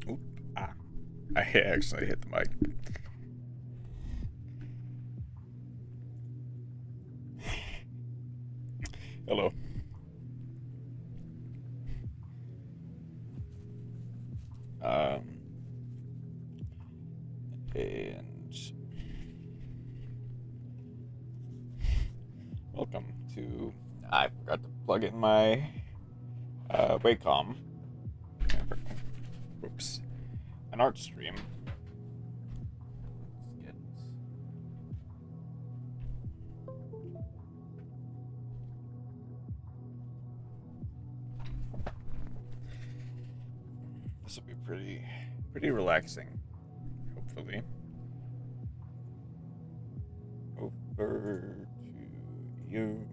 Oop, I actually hit the mic. Hello. Um, and welcome to. I forgot to plug in my Wacom. Whoops. An art stream. Let's get. This will be pretty relaxing. Hopefully. Over to you.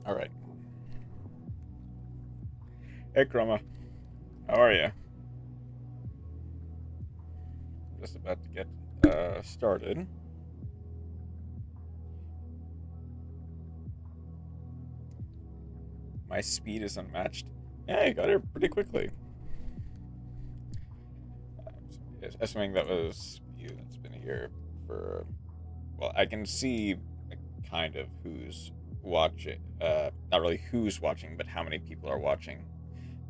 All right. Hey, Chroma. How are you? Just about to get started. My speed is unmatched. Yeah, I got here pretty quickly. Assuming that was you that's been here for. Well, I can see kind of who's watching. Not really who's watching, but how many people are watching.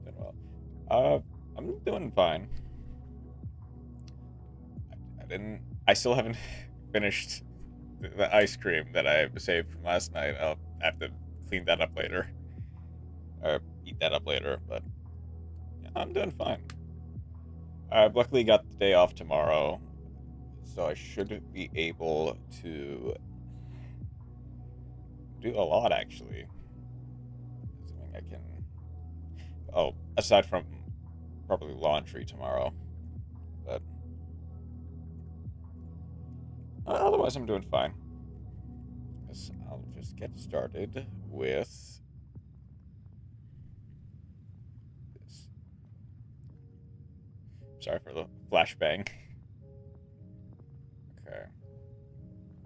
Doing well. I'm doing fine. I didn't. I still haven't finished the ice cream that I saved from last night. I'll have to clean that up later, or eat that up later. But yeah, I'm doing fine. I've luckily got the day off tomorrow, so I should be able to do a lot actually. Assuming I can. Oh, aside from probably laundry tomorrow, but otherwise I'm doing fine. Guess I'll just get started with this. Sorry for the flashbang. Okay.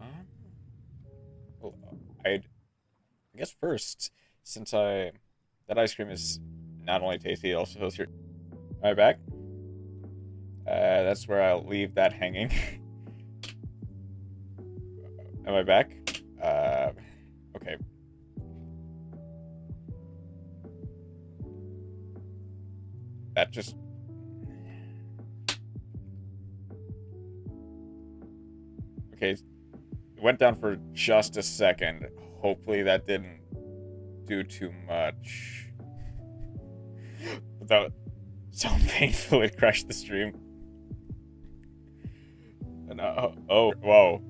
Um, well, I guess first, since that ice cream is not only tasty, it also feels your. Am I back? That's where I'll leave that hanging. Am I back? Okay. That just. Okay. It went down for just a second. Hopefully that didn't do too much. Without so painful it crashed the stream. And, oh, whoa.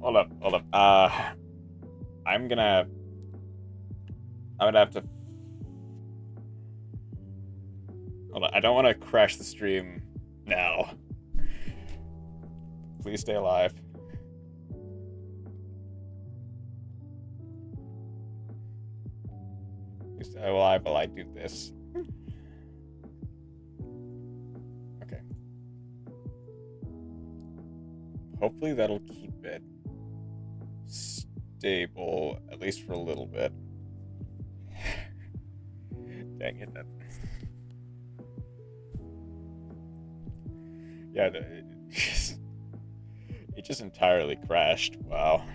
Hold up, hold up. I'm gonna. I'm gonna have to. Hold on. I don't want to crash the stream now. Please stay alive. Please stay alive while I do this. Okay. Hopefully that'll keep it stable, at least for a little bit. Dang it. Yeah, it just entirely crashed. Wow.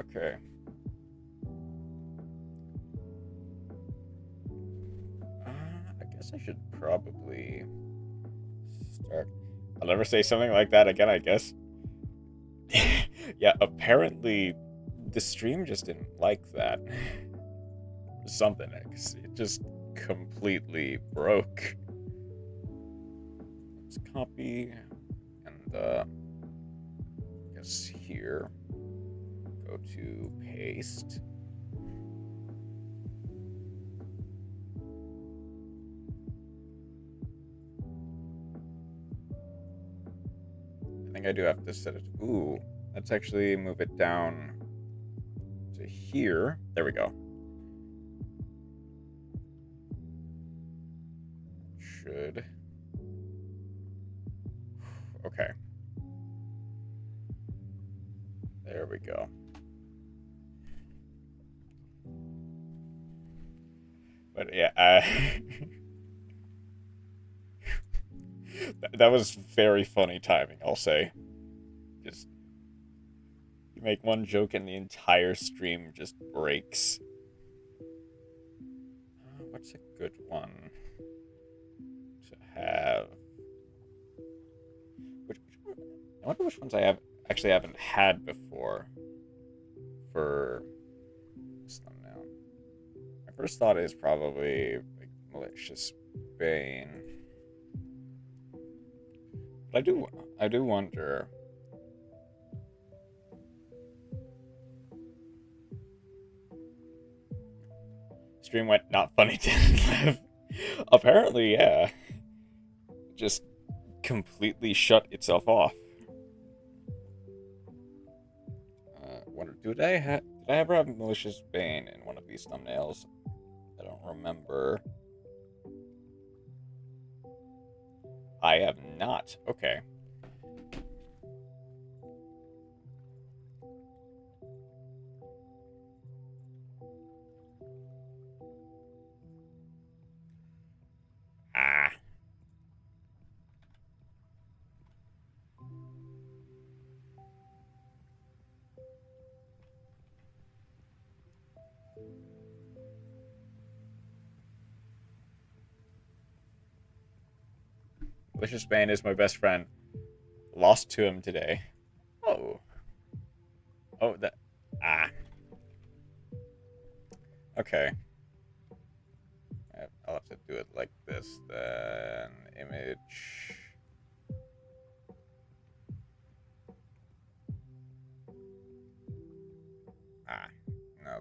Okay. I guess I should probably start. I'll never say something like that again, I guess. Yeah, apparently the stream just didn't like that. Something, it just completely broke. Let's copy and I guess here go to paste. I think I do have to set it. Ooh, let's actually move it down to here. There we go. Should. Okay. There we go. But yeah, that was very funny timing, I'll say. Just, you make one joke and the entire stream just breaks. What's a good one to have? I wonder which ones I actually haven't had before for this thumbnail. My first thought is probably like malicious Bane. But I do wonder. Stream went not funny, didn't live. Apparently, yeah. Just completely shut itself off. Wonder, did I ever have malicious Bane in one of these thumbnails? I don't remember. I have not. Okay. Ah. Malicious Bane is my best friend. Lost to him today. Oh. Oh, that. Ah. Okay. I'll have to do it like this then. Image. Ah. No.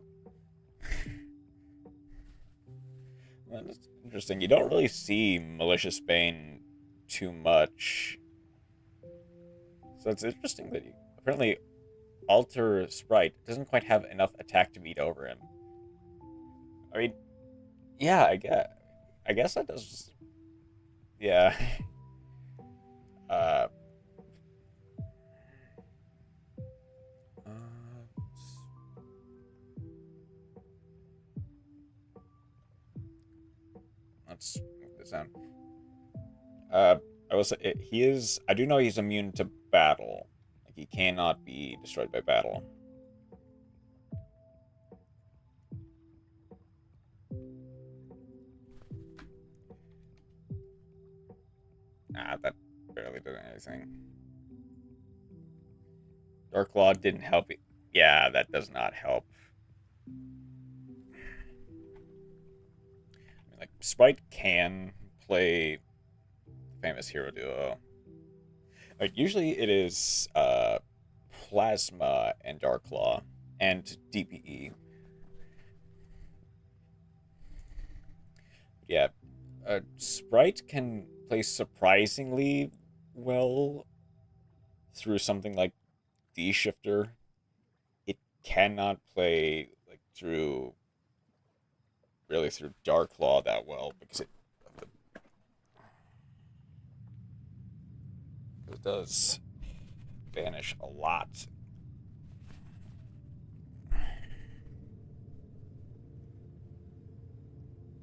Well, that's interesting. You don't really see Malicious Bane too much. So it's interesting that you apparently Alter Sprite doesn't quite have enough attack to beat over him. I mean, yeah, I guess that does. Yeah. Uh. uh let's move this down. I will say he is. I do know he's immune to battle. Like he cannot be destroyed by battle. Ah, that barely did anything. Dark Law didn't help. Yeah, that does not help. I mean, like Sprite can play famous hero duo. Like usually it is Plasma and Dark Law and DPE. Yeah, Sprite can play surprisingly well through something like D Shifter. It cannot play like through Dark Law that well because it does vanish a lot.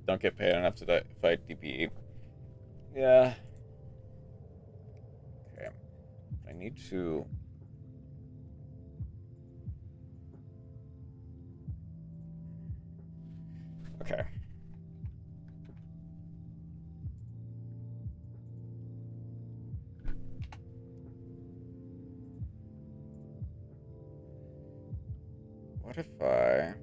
Don't get paid enough to fight DPE. Yeah. Okay. I need to. Okay. What if I...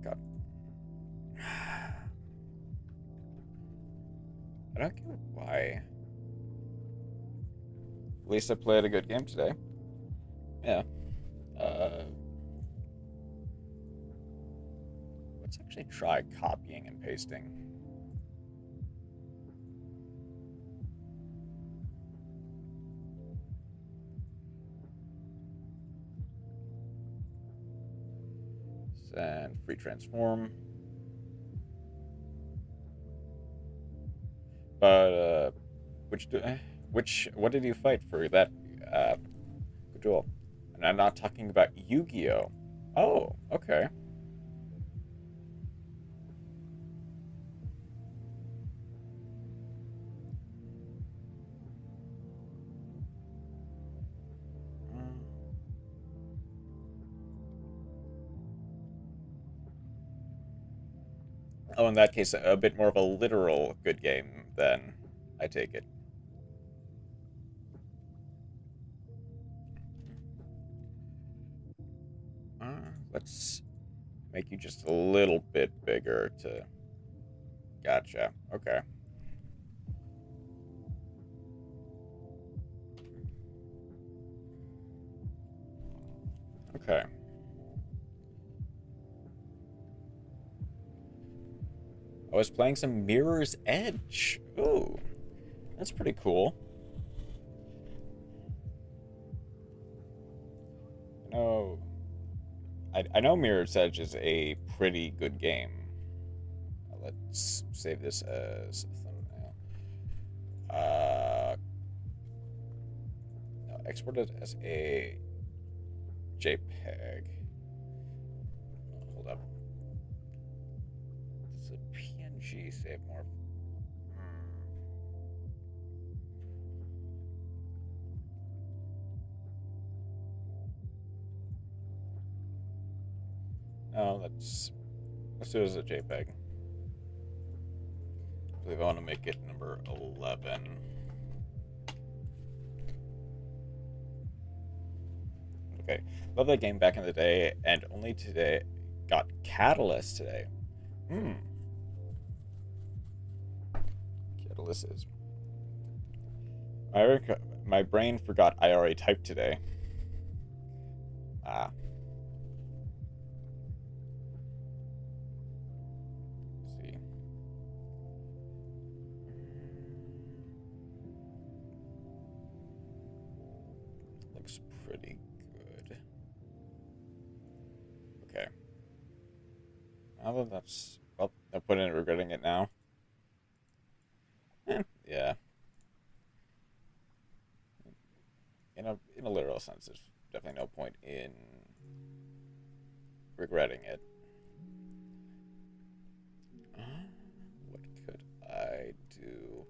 God. I don't get why. At least I played a good game today. Yeah. Let's actually try copying and pasting. And free transform. But what did you fight for that duel? And I'm not talking about Yu-Gi-Oh. Oh, okay. Oh, in that case, a bit more of a literal good game, then, I take it. Let's make you just a little bit bigger to... Gotcha. Okay. Okay. I was playing some Mirror's Edge. Ooh, that's pretty cool. I know... I know Mirror's Edge is a pretty good game. Let's save this as a thumbnail. No, export it as a JPEG. Hold up. Does a PNG save more? No, let's do it as a JPEG. I believe I want to make it number 11. Okay, love that game back in the day, and only today got Catalyst today. Catalyst is... My brain forgot I already typed today. Ah. Let's see. Looks pretty good. Okay. Now that that's... Well, I put in regretting it now. Yeah. In a literal sense, there's definitely no point in regretting it. What could I do?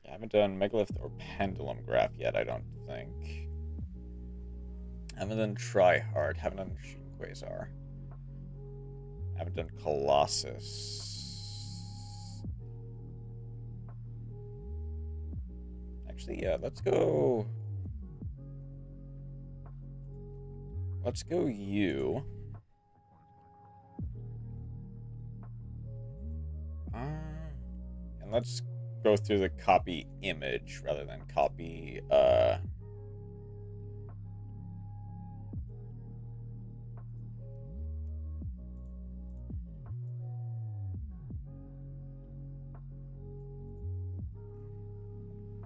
I haven't done Megalith or Pendulum Graph yet, I don't think. Haven't done Try Hard, haven't done Shooting Quasar. Haven't done Colossus. Actually, yeah, let's go... Let's go you. And let's go through the copy image rather than copy,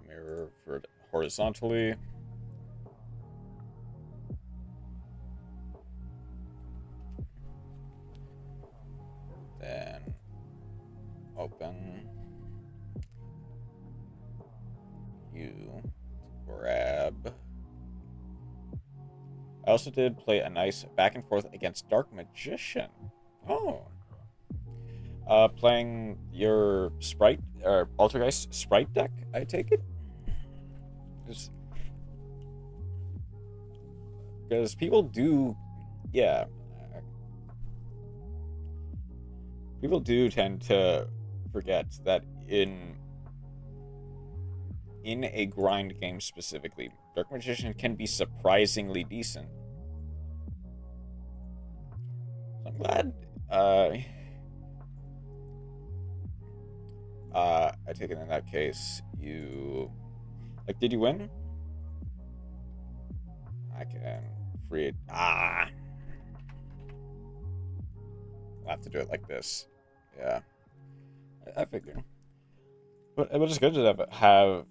mirror for horizontally. Then open. You grab. I also did play a nice back and forth against Dark Magician. Oh. Playing your Sprite, or Altergeist Sprite deck, I take it? Because people do, yeah. People do tend to forget that in a grind game specifically, Dark Magician can be surprisingly decent. So I'm glad, I take it in that case, you... Like, did you win? I can free it. Ah! I'll have to do it like this. Yeah, I figured. But it was just good to have.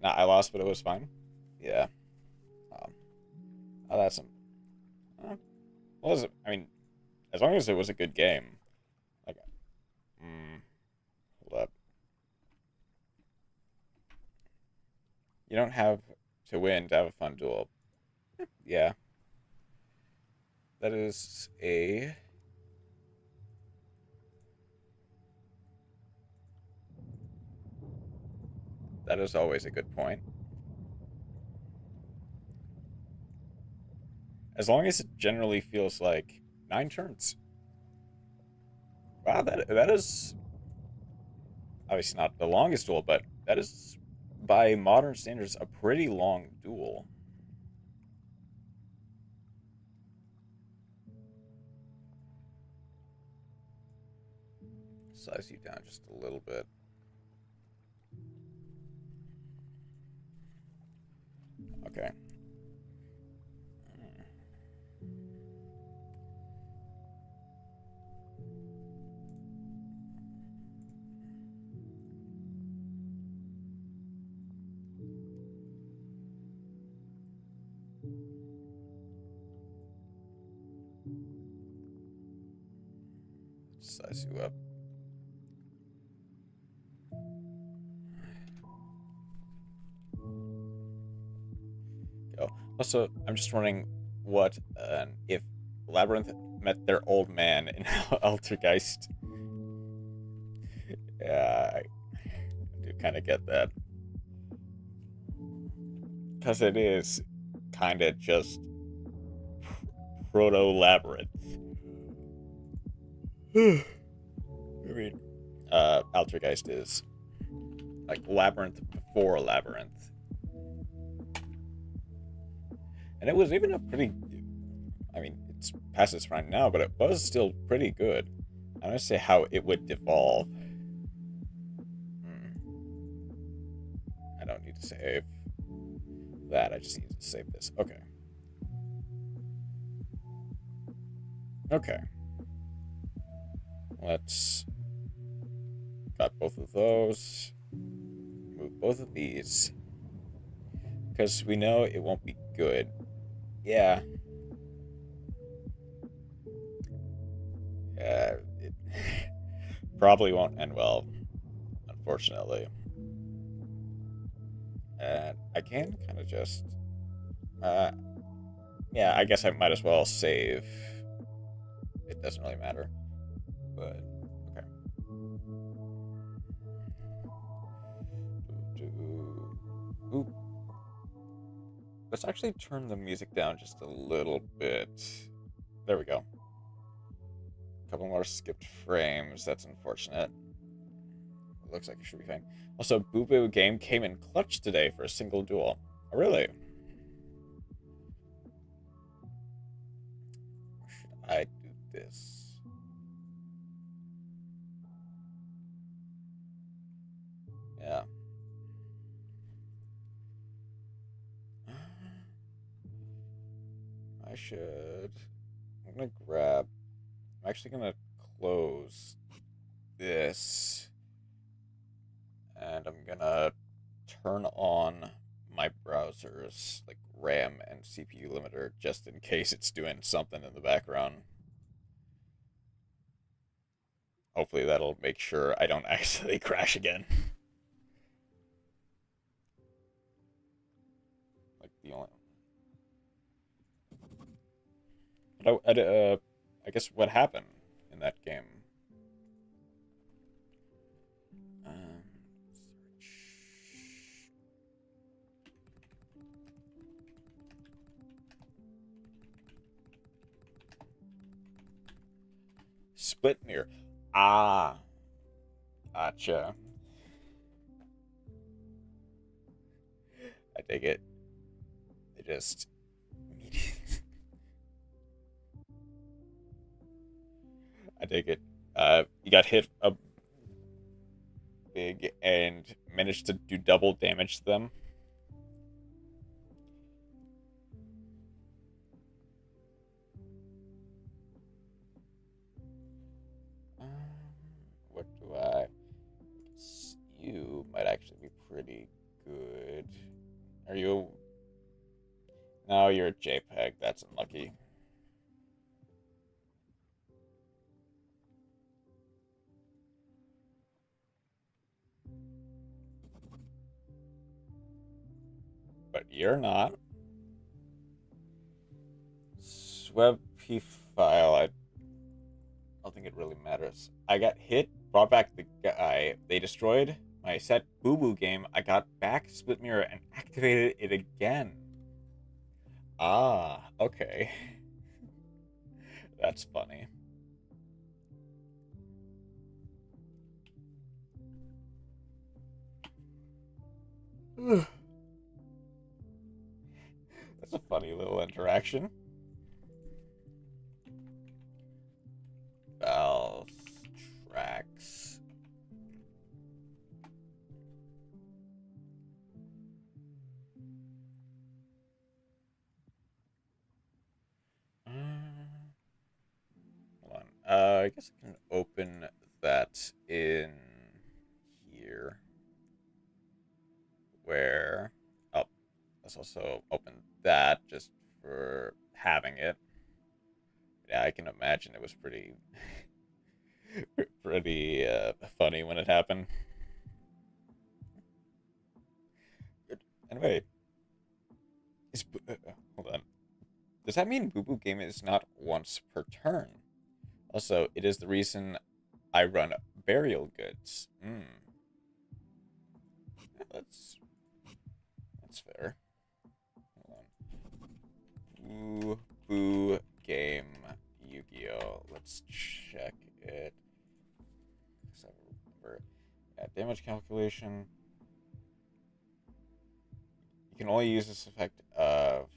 Not I lost, but it was fine. Yeah. Um, oh, that's some. Was it? I mean, as long as it was a good game. Like, mm, hold up. You don't have to win to have a fun duel. Yeah, that is a. That is always a good point. As long as it generally feels like 9 turns. Wow, that is obviously not the longest duel, but that is by modern standards a pretty long duel. Size you down just a little bit. Okay. Size you up. Go. Also, I'm just wondering what if Labyrinth met their old man in Altergeist. Yeah, I do kind of get that. Because it is kind of just proto Labyrinth. I mean, Altergeist is like Labyrinth before Labyrinth. And it was even a pretty. I mean, it's past its prime now, but it was still pretty good. I'm gonna say how it would devolve. I don't need to save that. I just need to save this. Okay. Okay. Let's got both of those. Move both of these. Because we know it won't be good. Yeah. It probably won't end well, unfortunately. And I can kind of just... yeah, I guess I might as well save. It doesn't really matter. But, okay. Ooh. Let's actually turn the music down just a little bit. There we go. A couple more skipped frames. That's unfortunate. It looks like it should be fine. Also, Boo Boo Game came in clutch today for a single duel. Oh, really? Or should I do this? Yeah. I should. I'm gonna grab. I'm actually gonna close this. And I'm gonna turn on my browser's like RAM and CPU limiter just in case it's doing something in the background. Hopefully that'll make sure I don't accidentally crash again. Like the only. But I guess what happened in that game? Search. Split near. Ah. Gotcha. I take it. They just. I take it. You got hit a big and managed to do double damage to them. pretty good. Are you... No, you're a JPEG. That's unlucky. But you're not. SwebP file, I don't think it really matters. I got hit, brought back the guy. They destroyed my set Boo Boo game. I got back Split Mirror and activated it again. Ah, okay. That's funny. That's a funny little interaction. Valve tracks. Hold on. I guess I can open that in here. Where... Oh, let's also open that just for having it. Yeah, I can imagine it was pretty... pretty funny when it happened. Anyway, hold on. Does that mean Boo Boo Game is not once per turn? Also, it is the reason I run burial goods. Yeah, that's fair. Hold on. Boo Boo Game Yu-Gi-Oh. Let's check it. Yeah, damage calculation. You can only use this effect of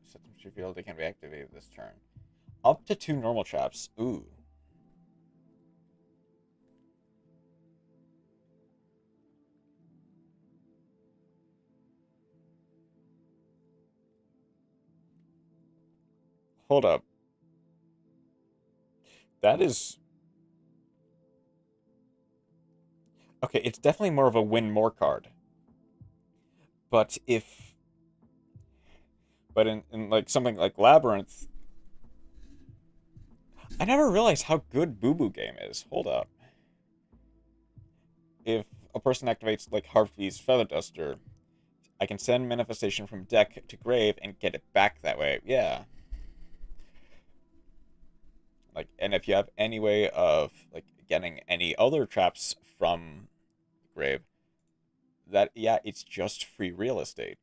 systems to field. They can be activated this turn. Up to 2 normal traps. Ooh. Hold up. That is... Okay, it's definitely more of a win more card. But if... But in like something like Labyrinth... I never realized how good Boo Boo Game is. Hold up. If a person activates like Harpy's Feather Duster, I can send Manifestation from deck to grave and get it back that way. Yeah. Like, and if you have any way of like getting any other traps from grave, that, yeah, it's just free real estate.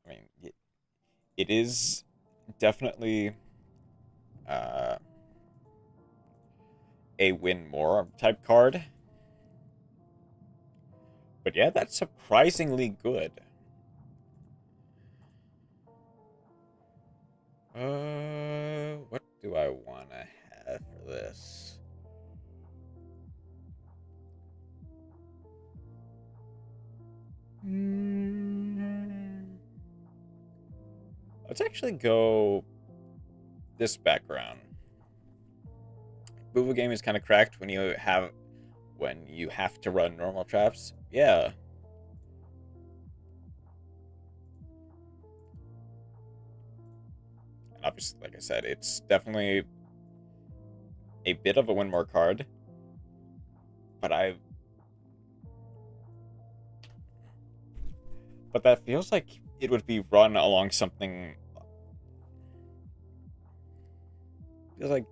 I mean, it is definitely a win more type card. But yeah, that's surprisingly good. What do I want to have for this? Let's actually go this background. Boo Boo Game is kind of cracked when you have to run normal traps. Yeah. And obviously, like I said, it's definitely a bit of a win more card. But that feels like it would be run along something. Feels like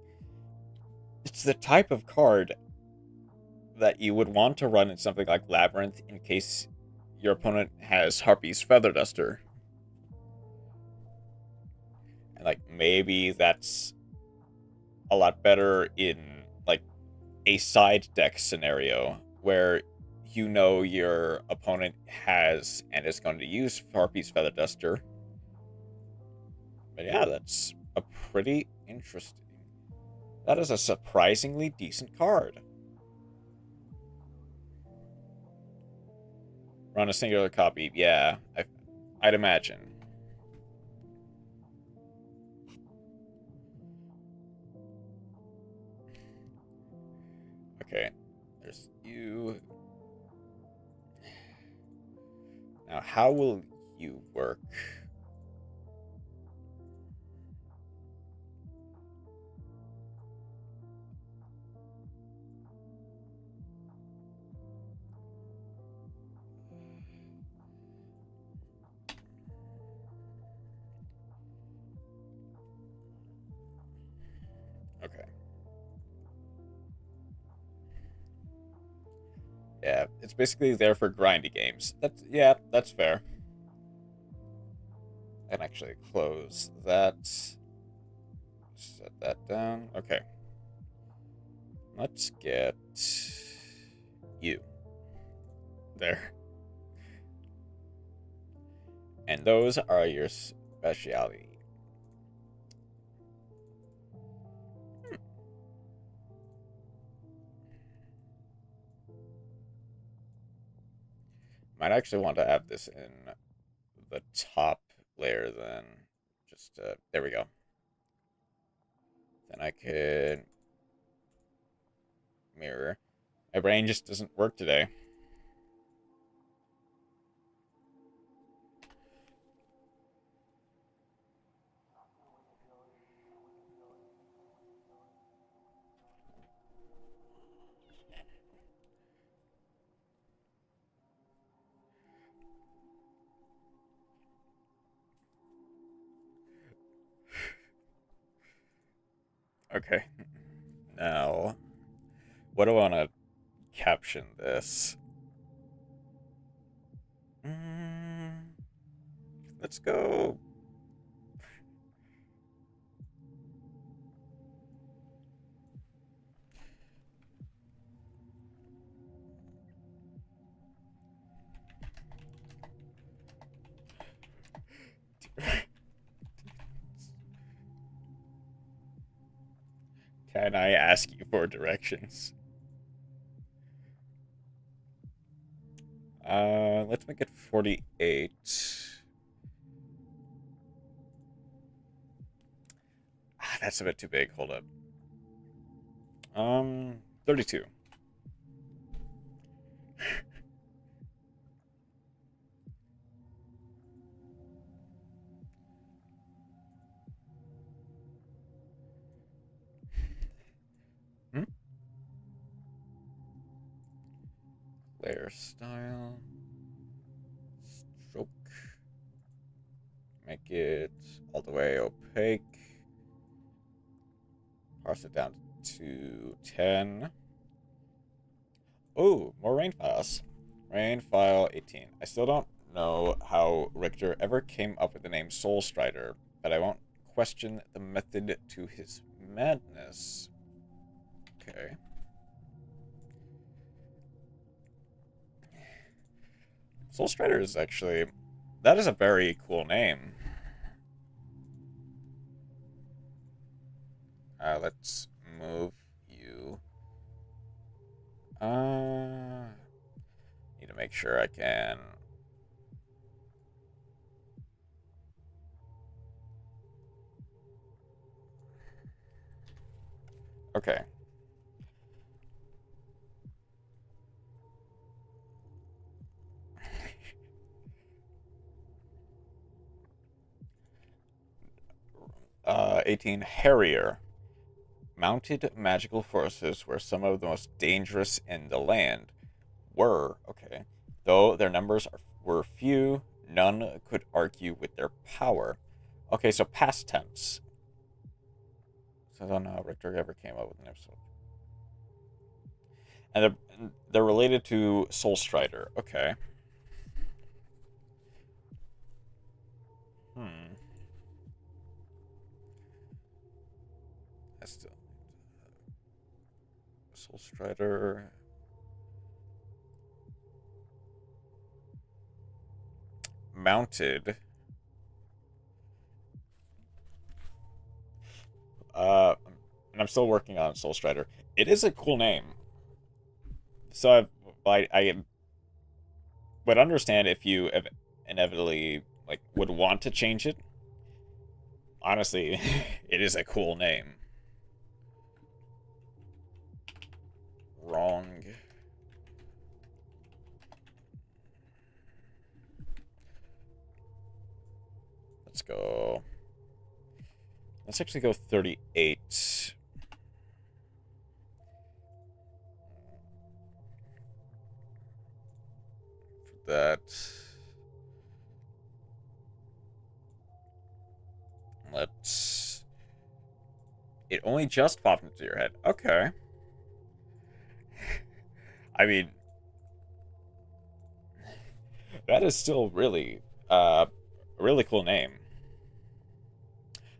it's the type of card that you would want to run in something like Labyrinth in case your opponent has Harpy's Feather Duster. And like maybe that's a lot better in like a side deck scenario where you know your opponent has and is going to use Harpy's Feather Duster. But yeah, that's a pretty interesting. That is a surprisingly decent card. Run a singular copy. Yeah, I'd imagine. Okay. There's you. Now, how will you work? Okay. Yeah, it's basically there for grindy games. That's fair. I can actually close that. Set that down. Okay. Let's get you there. And those are your speciality. Might actually want to have this in the top layer then. Just, there we go. Then I could mirror. My brain just doesn't work today. Okay. Now, what do I want to caption this? Let's go. Can I ask you for directions? Let's make it 48. That's a bit too big. Hold up. 32. Hmm? Layer style. Stroke. Make it all the way opaque. Parse it down to 10. Oh, more rain files. Rain file 18. I still don't know how Richter ever came up with the name Soul Strider, but I won't question the method to his madness. Okay. Soul Strider is actually... That is a very cool name. Let's move you. Need to make sure I can... Okay. 18, Harrier. Mounted magical forces were some of the most dangerous in the land. Okay. Though their numbers were few, none could argue with their power. Okay, so past tense. So I don't know how Richter ever came up with an episode. And they're related to Soul Strider. Okay. I still... Soul Strider... Mounted... and I'm still working on Soul Strider. It is a cool name. So I would understand if you inevitably would want to change it. Honestly, it is a cool name. Wrong. let's go. Let's actually go 38. For that. Let's... It only just popped into your head. Okay. I mean, that is still really, a really cool name.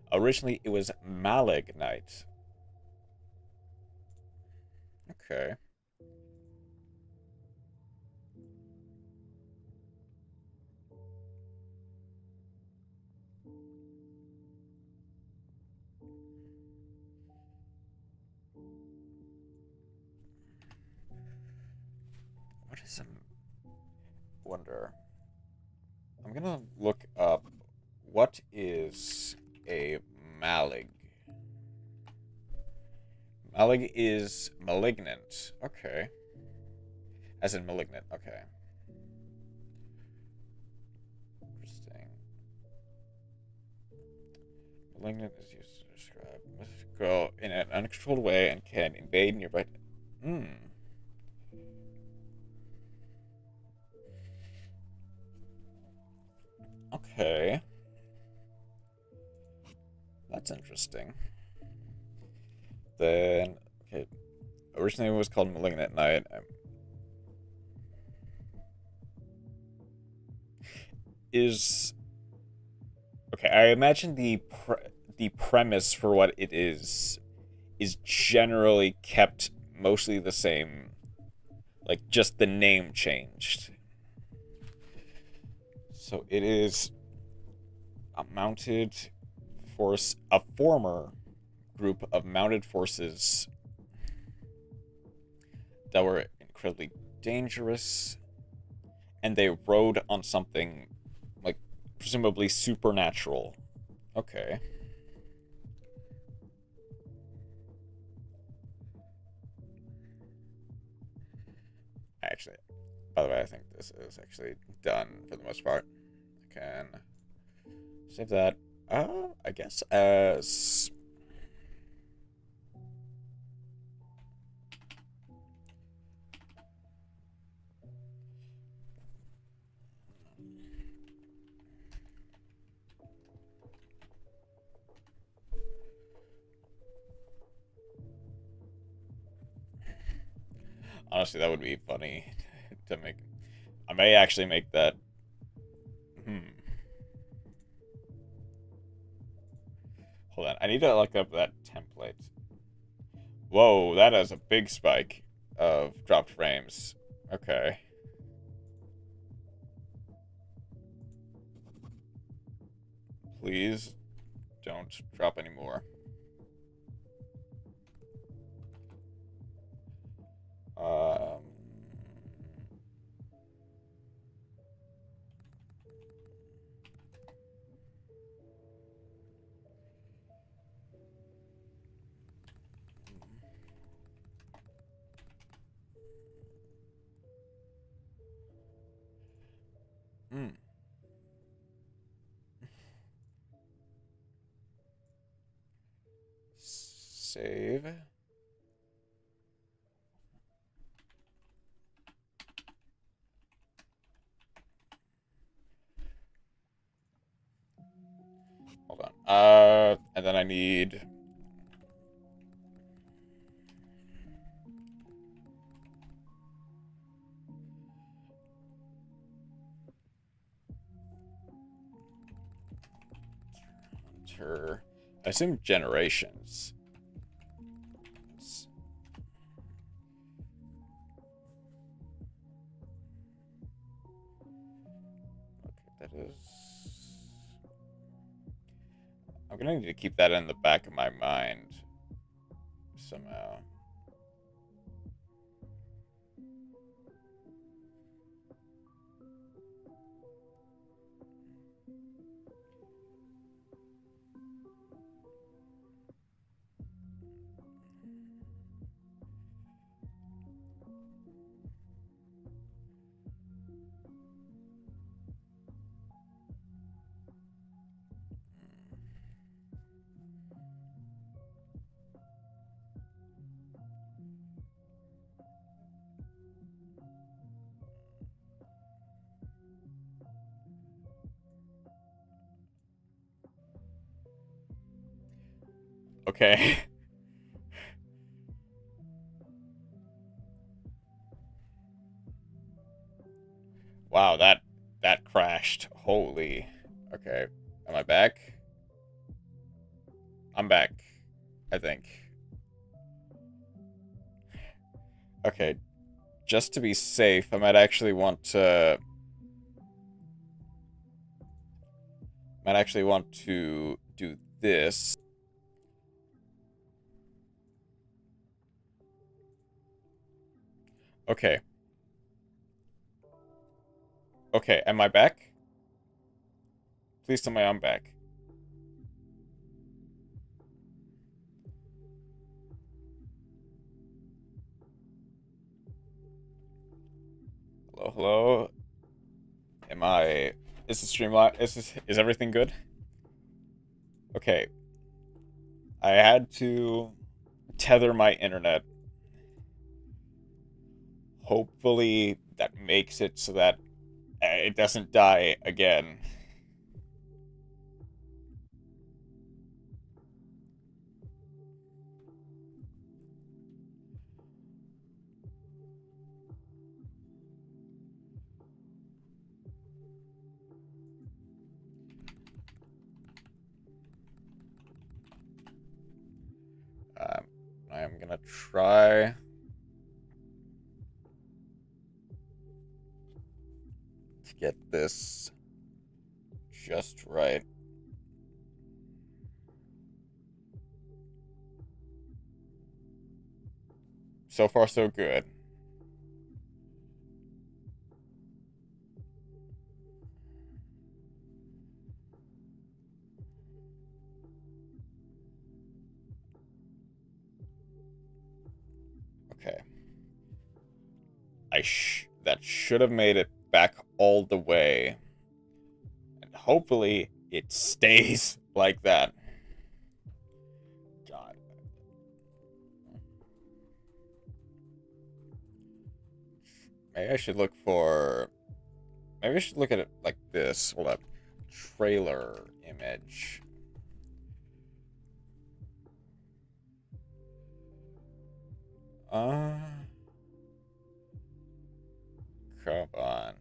Originally, it was Malignite. Okay. What is a... Wonder. I'm gonna look up what is a Malig. Malig is malignant. Okay. As in malignant. Okay. Interesting. Malignant is used to describe go in an uncontrolled way and can invade nearby. Hmm. Okay. That's interesting. Then, okay. Originally it was called Malignant Night. Is... Okay, I imagine the premise for what it is generally kept mostly the same. Like, just the name changed. So it is a mounted force, a former group of mounted forces that were incredibly dangerous, and they rode on something, like, presumably supernatural. Okay. Actually, by the way, I think this is actually done for the most part. I can save that. I guess as... Honestly, that would be funny to make. I may actually make that. Hold on. I need to look up that template. Whoa, that has a big spike of dropped frames. Okay. Please don't drop any more. Um... Hmm. Save. Hold on. And then I need... Hunter... I assume generations. Okay, that is... I'm gonna need to keep that in the back of my mind somehow. Okay. Wow, that crashed. Holy. Okay. Am I back? I'm back, I think. Okay, just to be safe, might actually want to do this. Okay. Okay, am I back? Please tell me I'm back. Hello, hello. Am I... Is the stream live? Is everything good? Okay. I had to tether my internet. Hopefully that makes it so that it doesn't die again. I am gonna try... to get this just right. So far, so good. Okay. That should have made it back all the way. And hopefully it stays like that. God. Maybe I should look for... Maybe I should look at it like this. Hold up. Trailer image. Uh... Come on.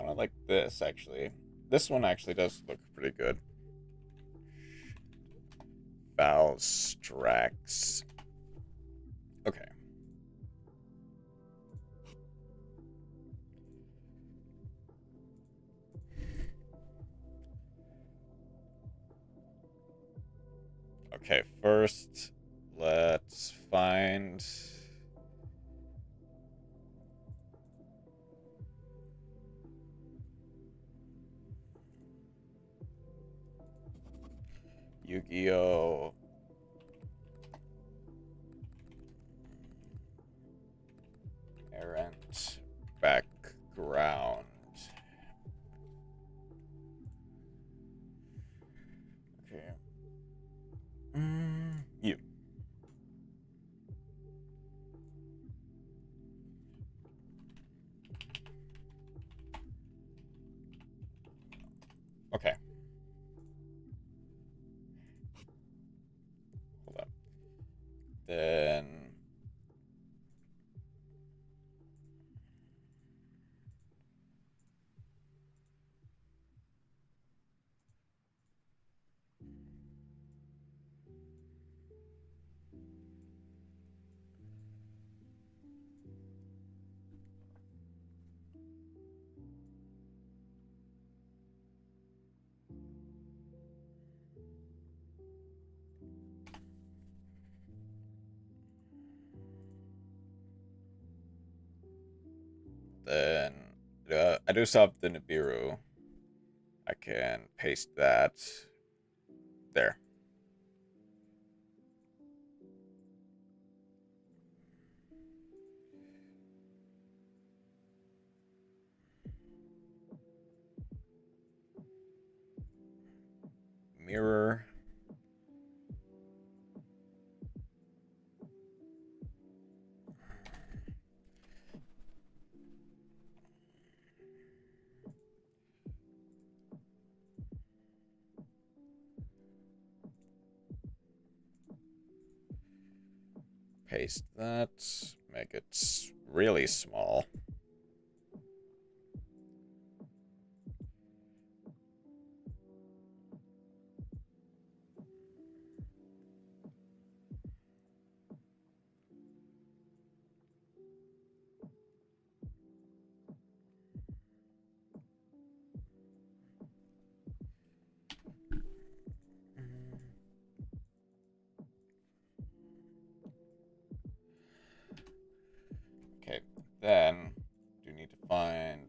I don't like this, actually. This one actually does look pretty good. Valstrax. Okay. Okay, first, let's find... Yu-Gi-Oh! Errant background. Okay. You. Okay. Hold up. Then... Then... I do still have the Nibiru. I can paste that. There. mirror. Paste that. Make it really small. Okay, then do need to find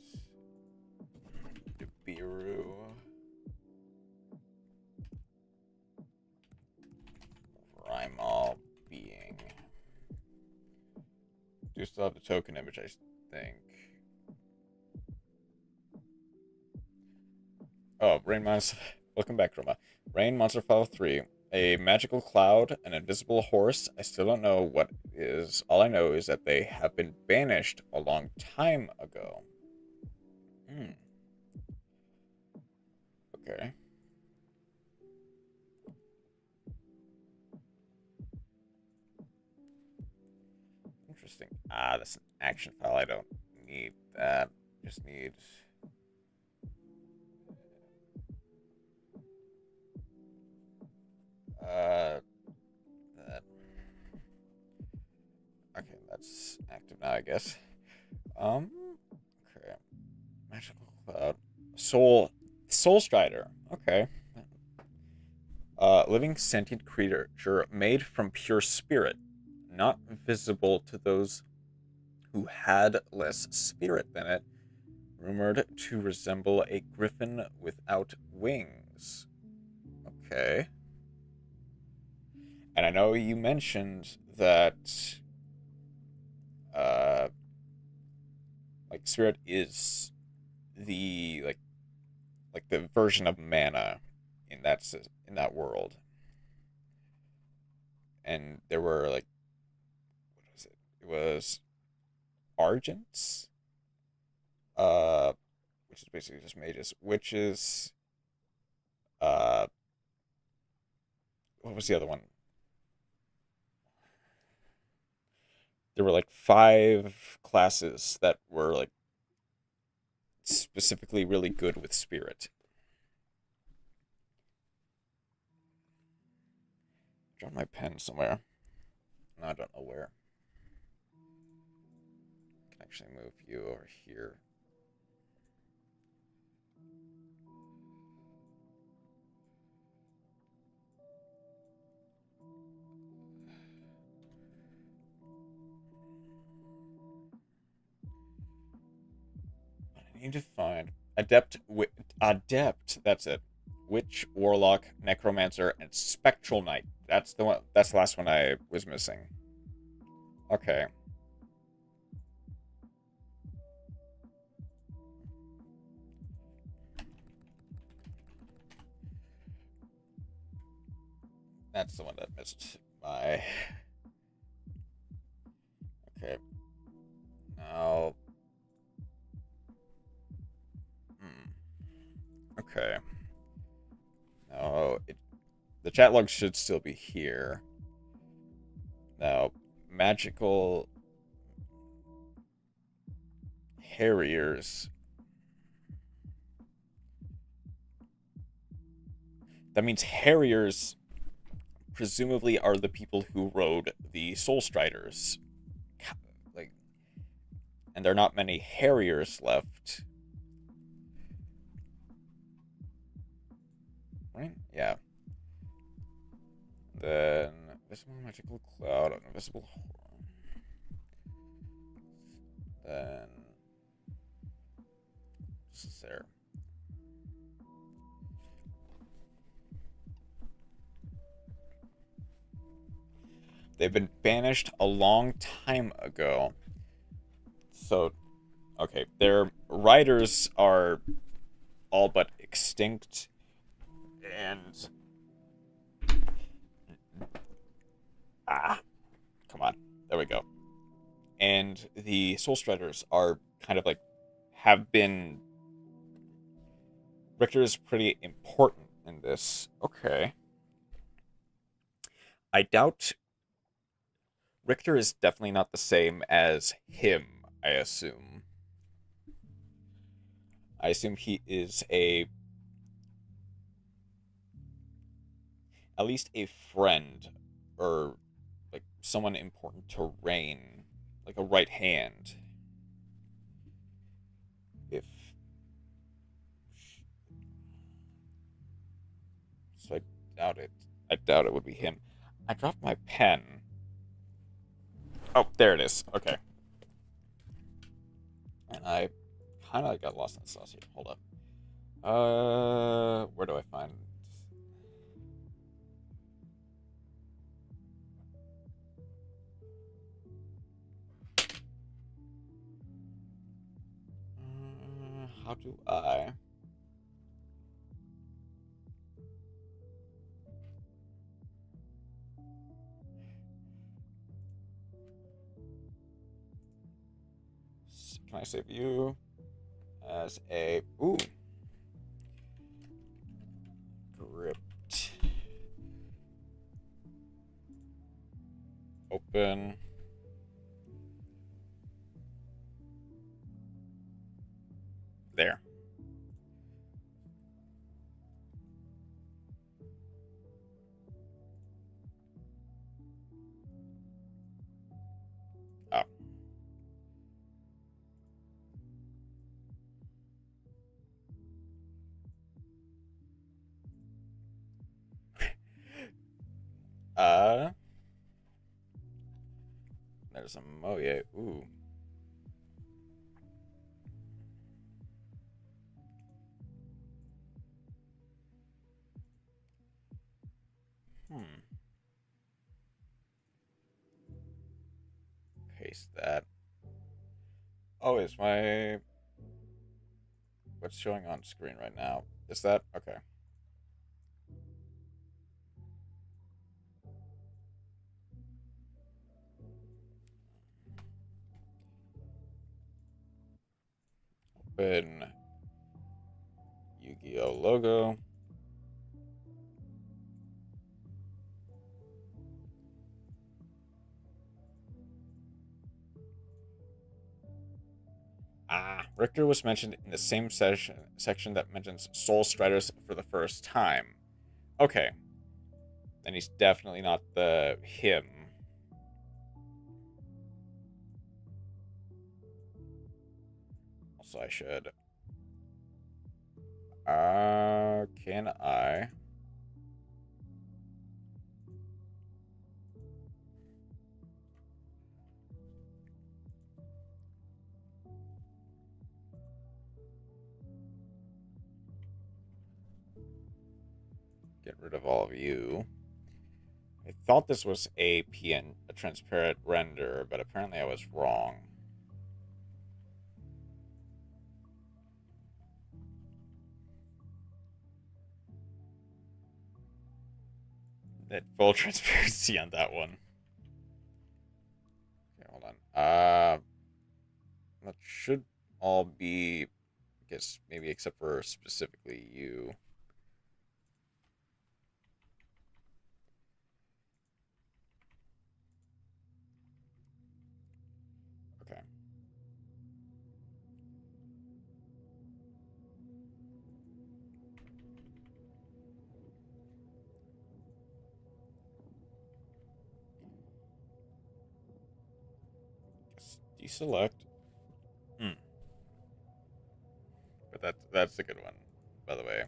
Nibiru. Primal being. Do still have the token image, I think. Oh, Rain Monster. Welcome back, Roma. Rain Monster File 3. A magical cloud, an invisible horse. I still don't know what is. All I know is that they have been banished a long time ago. Okay. Interesting. Ah, that's an action file. I don't need that. Just need... that. Okay, that's active now, I guess. Okay. Magical cloud. Soul Strider. Okay. Living sentient creature made from pure spirit, not visible to those who had less spirit than it, rumored to resemble a griffin without wings. Okay. And I know you mentioned that, like, spirit is the, like the version of mana in that world. And there were, like, what was it? It was Argents, which is basically just mages. Witches, uh, what was the other one? There were like 5 classes that were like specifically really good with spirit. I dropped my pen somewhere. I don't know where. I can actually move you over here. I need to find adept. That's it. Witch, warlock, necromancer, and spectral knight. That's the one. That's the last one I was missing. Okay. That's the one that missed my... Okay. Now... Okay. Now, the chat log should still be here. Now, magical... Harriers. That means Harriers presumably are the people who rode the Soul Striders. Like, and there are not many Harriers left. Right? Yeah. Then visible magical cloud, an invisible horn. Then this is there. They've been banished a long time ago. So, okay, their riders are all but extinct, and Ah, come on. There we go. And the Soul Striders are kind of like have been. Richter is pretty important in this. Okay. I doubt Richter is definitely not the same as him, I assume. I assume he is at least a friend or like someone important to Rain, like a right hand. If so, I doubt it. I doubt it would be him. I dropped my pen. Oh, there it is. Okay. And I kind of got lost in the sauce here. Hold up. Where do I find? How do I? Can I save you as a gripped? Open. There. Oh. Uh. There's a Moye. Ooh. Hmm. Paste that. Oh, is my what's showing on screen right now? Is that okay? Open Yu-Gi-Oh logo. Ah, Richter was mentioned in the same section that mentions Soul Striders for the first time. Okay, then he's definitely not the him. Also, I should. Can I? Get rid of all of you. I thought this was a transparent render, but apparently I was wrong. That full transparency on that one. Okay, hold on. That should all be, I guess, maybe except for specifically you. Okay. Deselect. Hmm. But that's a good one, by the way.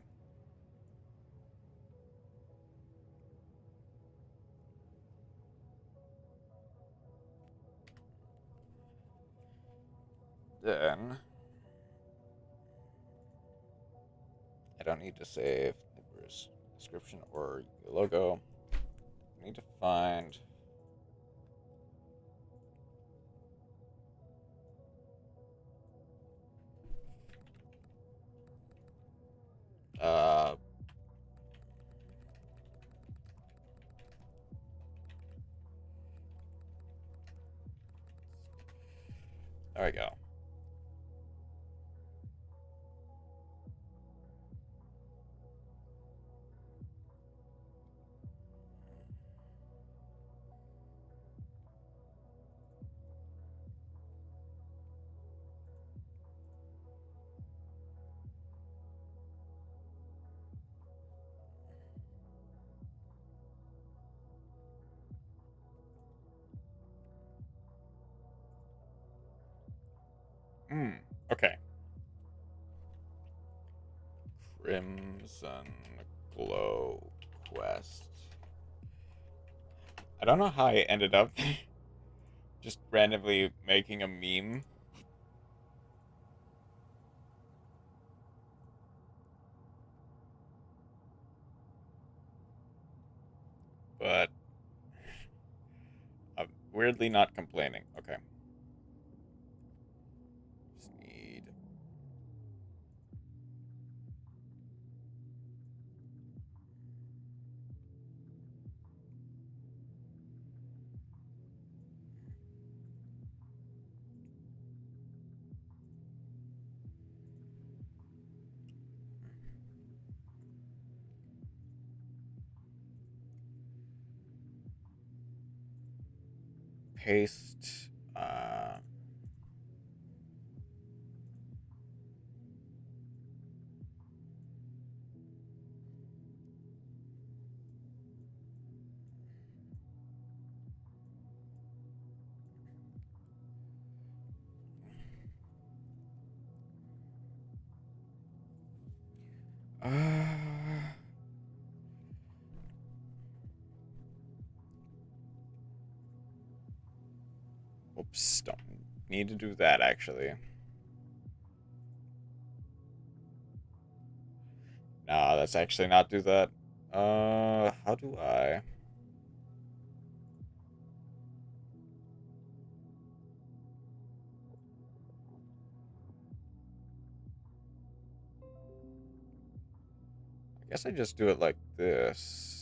Then I don't need to save Nippers description or logo. I need to find uh There we go. Hmm. Okay. Crimson Glow Quest. I don't know how I ended up just randomly making a meme, but I'm weirdly not complaining. Okay. Just need paste. Uh, Oops, don't need to do that actually. Nah, let's actually not do that. How do I? I guess I just do it like this.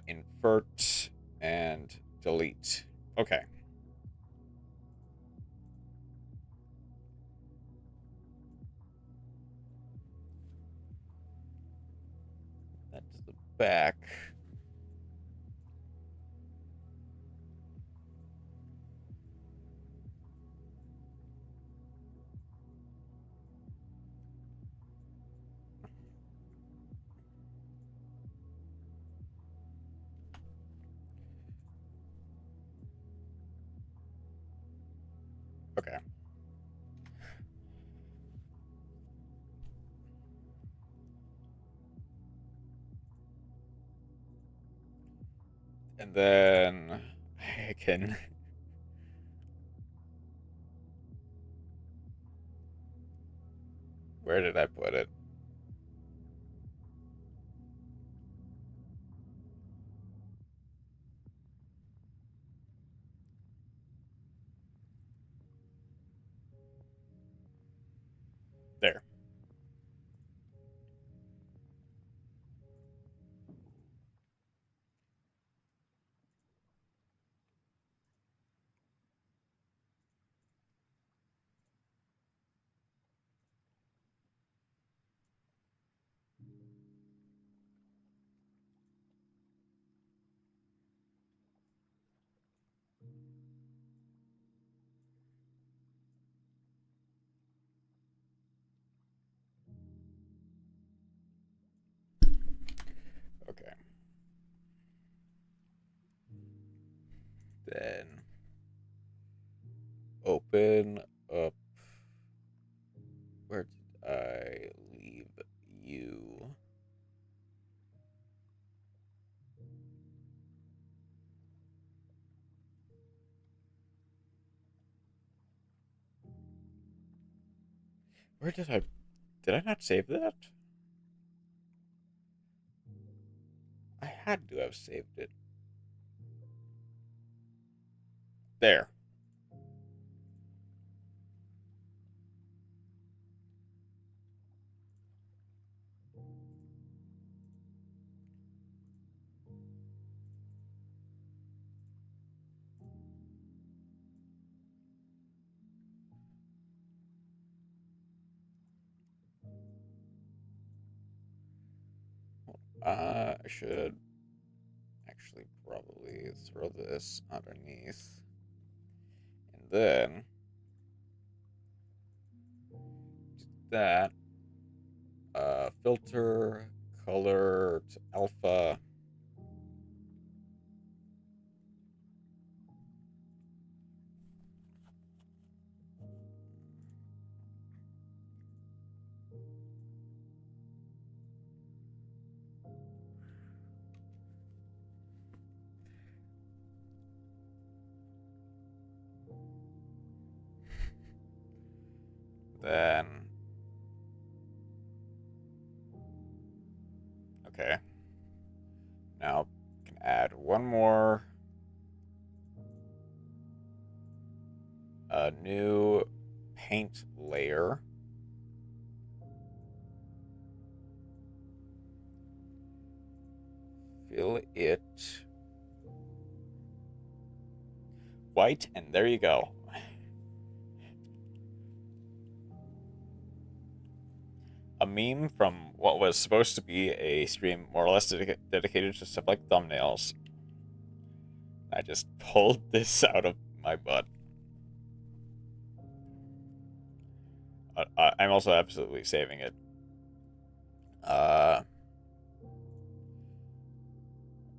Invert and delete. Okay. That's the back. Okay. And then I can. Where did I put it? There. Okay. Then open up. Where did I leave you? Where did I? Did I not save that? I had to have saved it. There. I should actually probably throw this underneath. And then that filter color to alpha. Then okay. Now can add one more new paint layer. Fill it white, and there you go. A meme from what was supposed to be a stream more or less dedicated to stuff like thumbnails. I just pulled this out of my butt. I'm also absolutely saving it.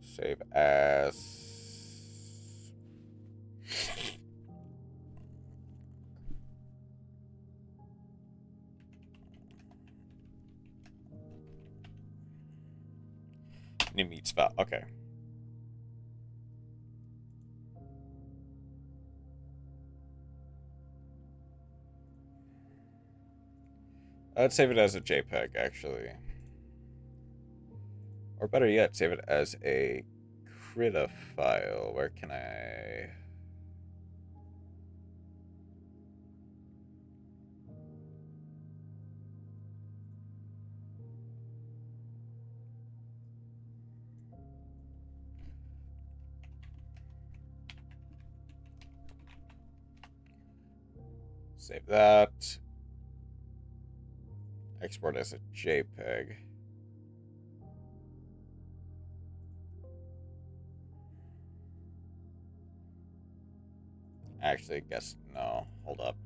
Save as. New meets file. Okay. I'd save it as a JPEG, actually. Or better yet, save it as a Krita file. Where can I... Save that. Export as a JPEG. Actually, guess no. Hold up.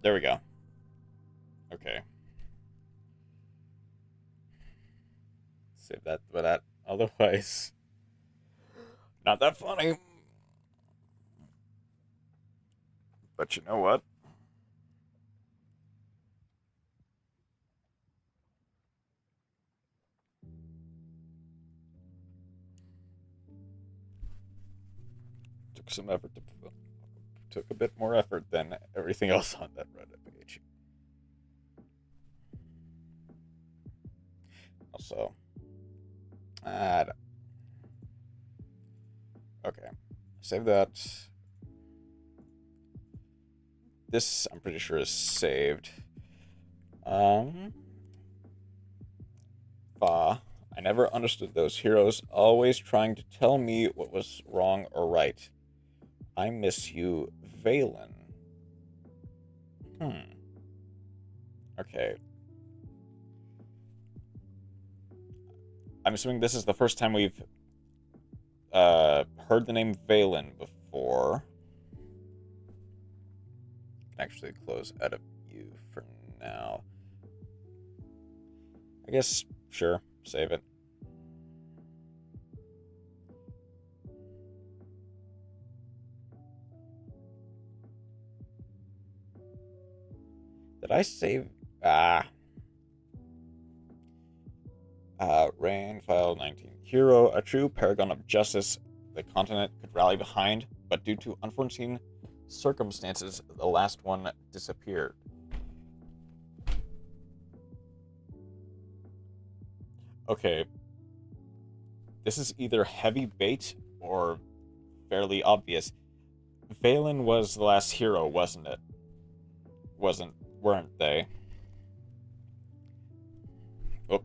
There we go. Okay. Save that for that. Otherwise, not that funny. But you know what? Took some effort to... Took a bit more effort than everything else on that Reddit page. Also, add. Okay, save that. This, I'm pretty sure, is saved. I never understood those heroes always trying to tell me what was wrong or right. I miss you, Valen. Okay. I'm assuming this is the first time we've heard the name Valen before. I can actually close out of view for now. I guess, sure, save it. Did I save? Rain, file 19. Hero, a true paragon of justice the continent could rally behind, but due to unforeseen circumstances, the last one disappeared. Okay. This is either heavy bait or fairly obvious. Valen was the last hero, wasn't it? Weren't they? Oh.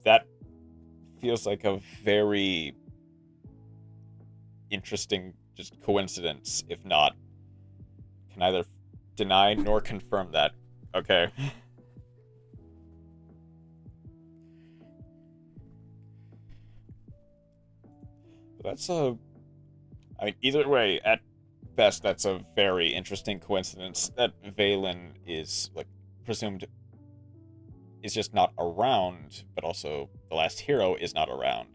That feels like a very interesting just coincidence, if not, can neither deny nor confirm that. Okay. But that's a. I mean, either way, at best, that's a very interesting coincidence that Valen is, like, presumed is just not around, but also the last hero is not around.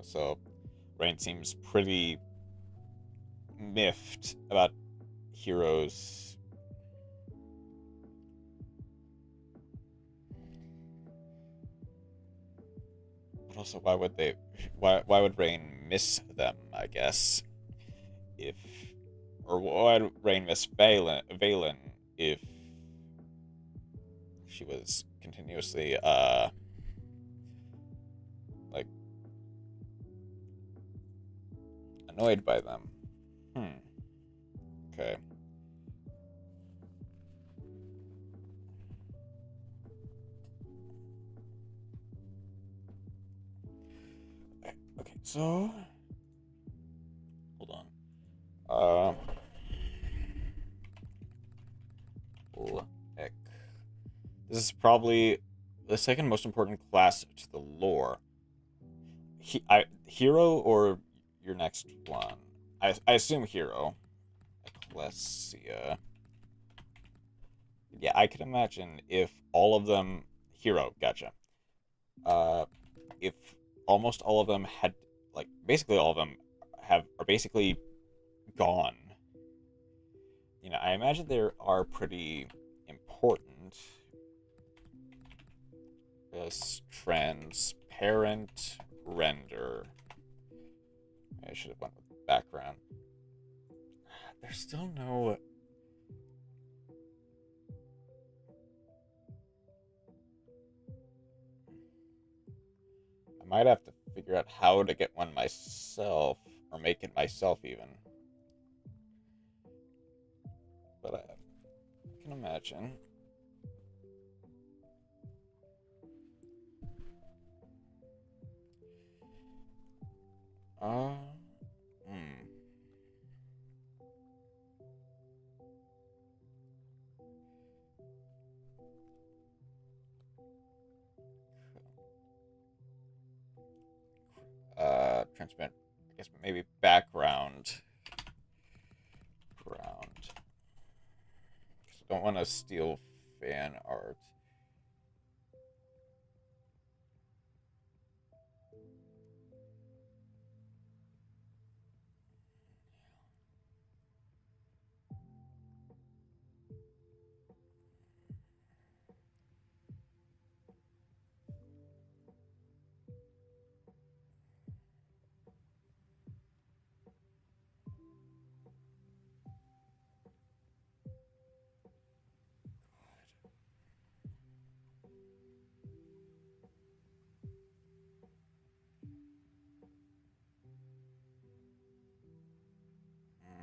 So, Rain seems pretty miffed about heroes. But also, why would they? Why would Rain miss them? I guess if, or why would Rain miss Valen if she was continuously like annoyed by them? Okay. Okay, so hold on. Ek. This is probably the second most important class to the lore. Hero or your next one? I assume hero. Ecclesia. Yeah, I could imagine if all of them hero. Gotcha. Uh, if almost all of them had, like, basically all of them are basically gone. You know, I imagine they are pretty important. This transparent render. I should have went with background. There's still no. I might have to figure out how to get one myself, or make it myself even. But I can imagine. Uh, hmm. Transparent. I guess maybe background. Ground. Because I don't want to steal fan art.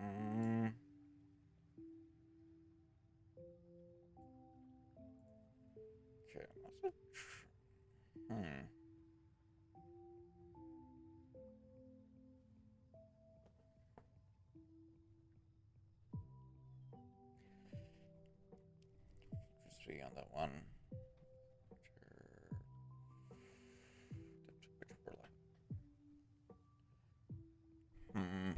Mm. Okay. Hmm. Just be on that one. Hmm.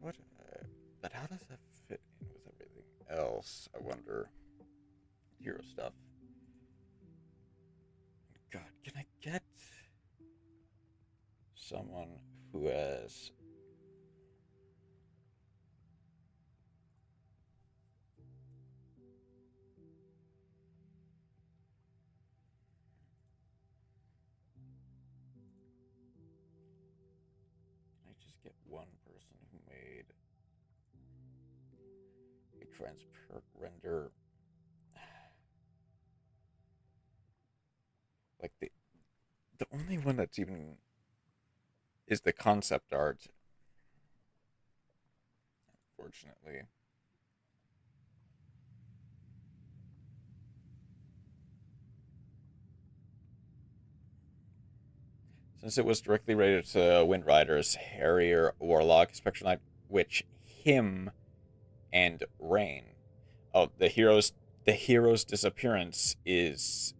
What? But how does that fit in with everything else? I wonder. Hero stuff. God, can I get someone who has. Can I just get one person who made a transparent render? Like the only one that's even is the concept art, fortunately. Since it was directly related to Wind Riders, Harrier, Warlock, Spectral Knight, Witch, Him, and Rain. Oh, the hero's disappearance is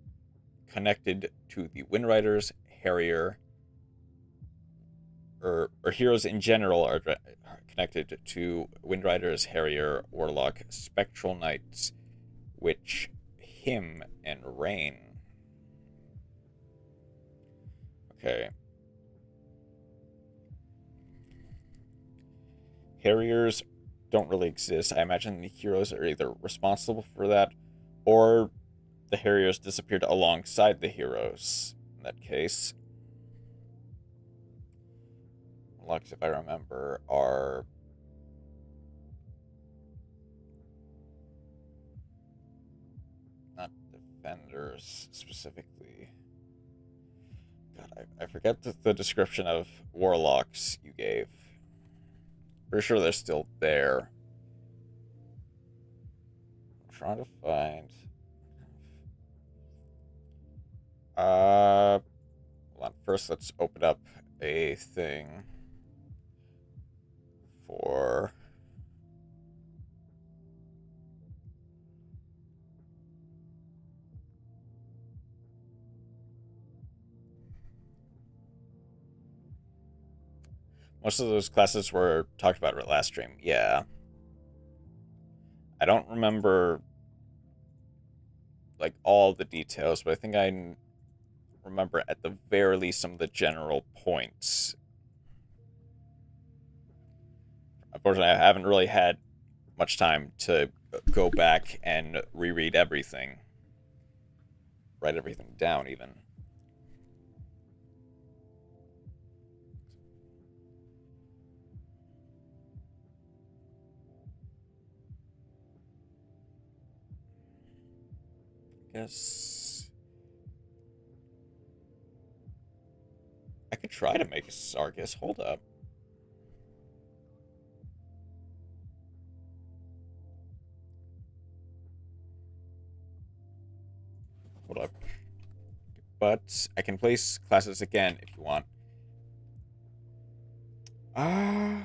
connected to the Wind Riders, Harrier, or heroes in general are connected to Wind Riders, Harrier, Warlock, Spectral Knights, Witch, Him, and Rain. Okay. Harriers don't really exist. I imagine the heroes are either responsible for that, or the Harriers disappeared alongside the heroes in that case. Lux, if I remember, are not defenders specifically. God, I forget the description of warlocks you gave. Pretty sure they're still there. I'm trying to find. Hold on. First, let's open up a thing for. Most of those classes were talked about at last stream. Yeah. I don't remember like all the details, but I think I remember at the very least some of the general points. Unfortunately, I haven't really had much time to go back and reread everything, write everything down, even. I guess I could try to make a Sargus. Hold up. Hold up. But I can place classes again if you want. Ah.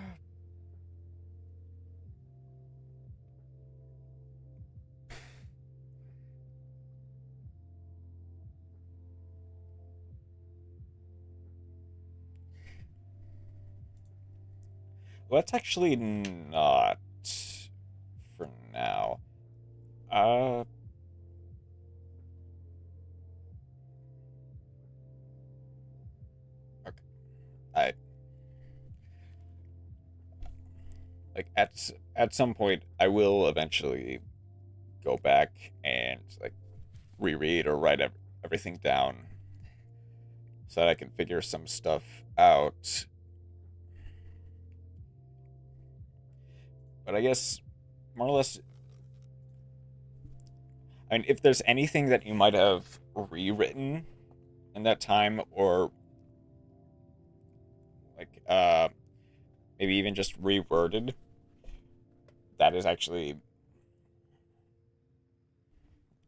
Well, that's actually not for now. Uh. Okay. I like at some point I will eventually go back and like reread or write everything down so that I can figure some stuff out. But I guess more or less, I mean, if there's anything that you might have rewritten in that time, or like maybe even just reworded, that is actually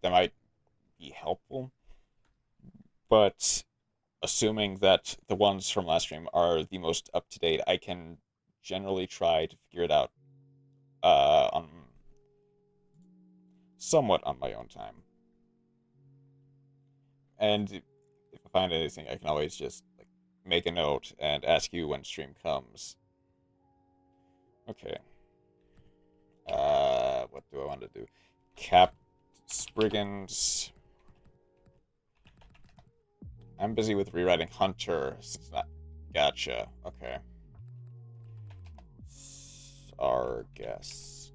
that might be helpful. But assuming that the ones from last stream are the most up to date, I can generally try to figure it out on somewhat on my own time. And if I find anything, I can always just like make a note and ask you when stream comes. Okay. What do I want to do? Cap Spriggans. I'm busy with rewriting Hunter. Since not. Gotcha. Okay. Sargus.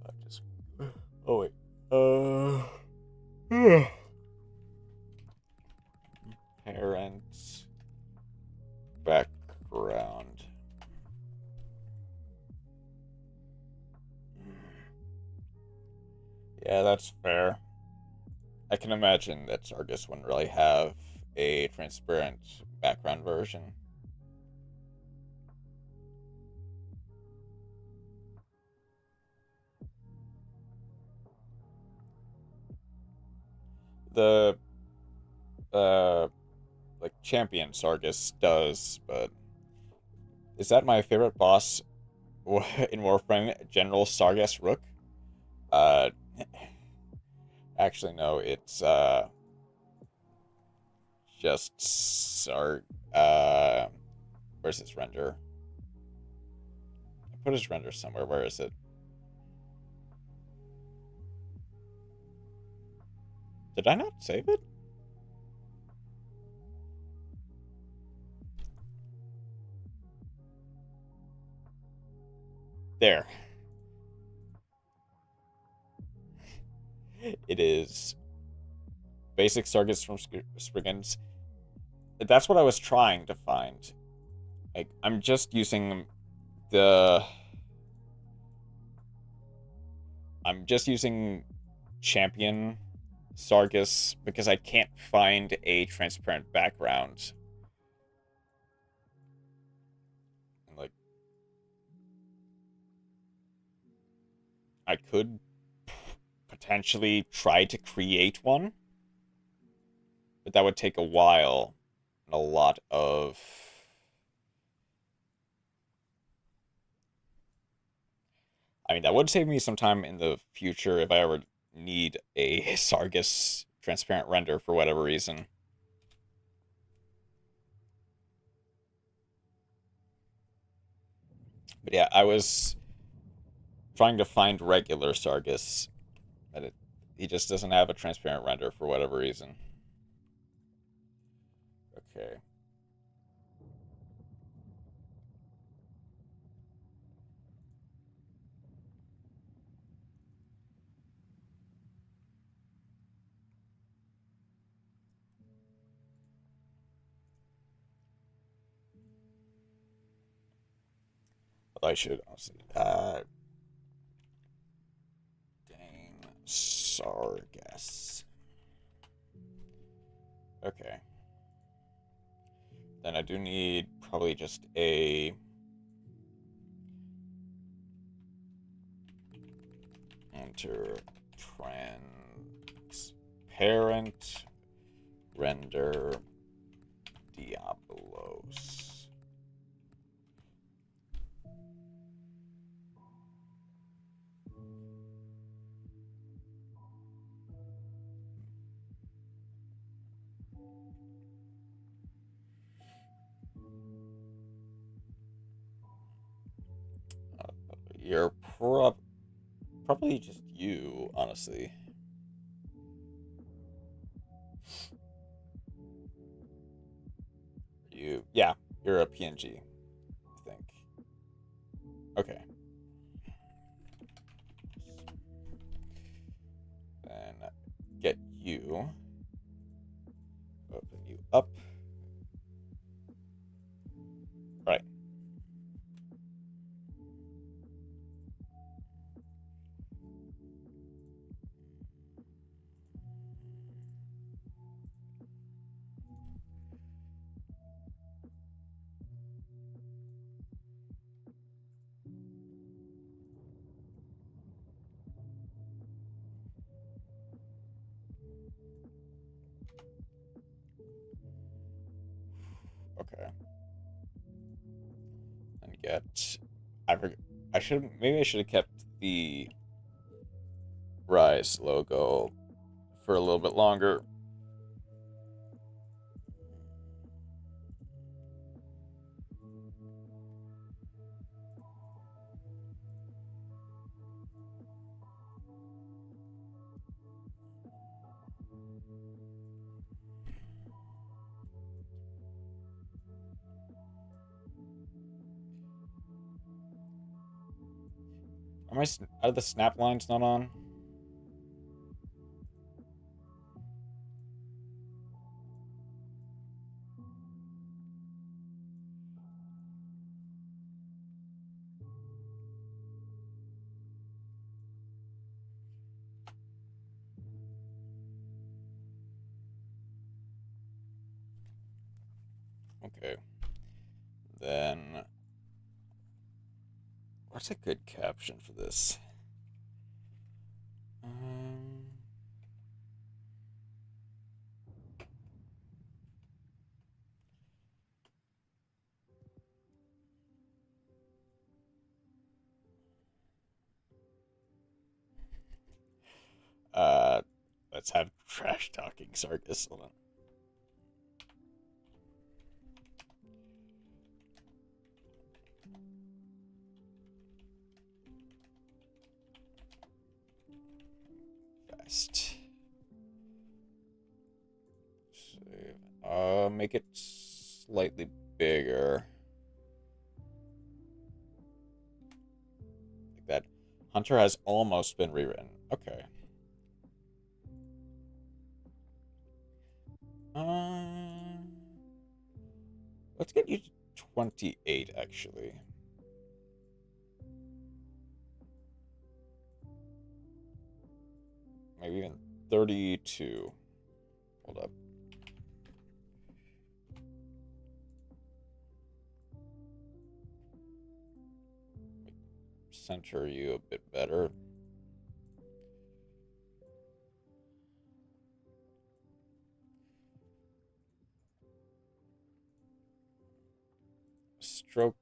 I just. Oh wait. Parents. Background. Yeah, that's fair. I can imagine that Sargus wouldn't really have a transparent background version. The uh like champion Sargus does, but is that my favorite boss in Warframe? General Sargus Rook? Uh, actually no, it's just where's his render? I put his render somewhere. Where is it? Did I not save it? There. It is basic Sargus from Spriggans. That's what I was trying to find. Like, I'm just using the... I'm just using champion Sargus because I can't find a transparent background. And, like, I could potentially try to create one, but that would take a while and a lot of... I mean, that would save me some time in the future if I ever need a Sargus transparent render for whatever reason. But yeah, I was trying to find regular Sargus, but he just doesn't have a transparent render for whatever reason. Okay. I should honestly. Dane Sargas. Okay. Then I do need probably just a enter transparent render Diablos. You're probably just you, honestly. Yeah, you're a PNG, I think. Okay. Then get you. Open you up. Right. Okay. And get. I forget. I should maybe I should have kept the Rise logo for a little bit longer. Are the snap lines not on? Okay. Then, what's a good caption for this? Um, uh, let's have trash talking Sargus. Hold on. Fast. Save. Make it slightly bigger. Like that. Hunter has almost been rewritten. Okay. Um, let's get you to 28, actually. Maybe even 32. Hold up. Center you a bit better. Stroke.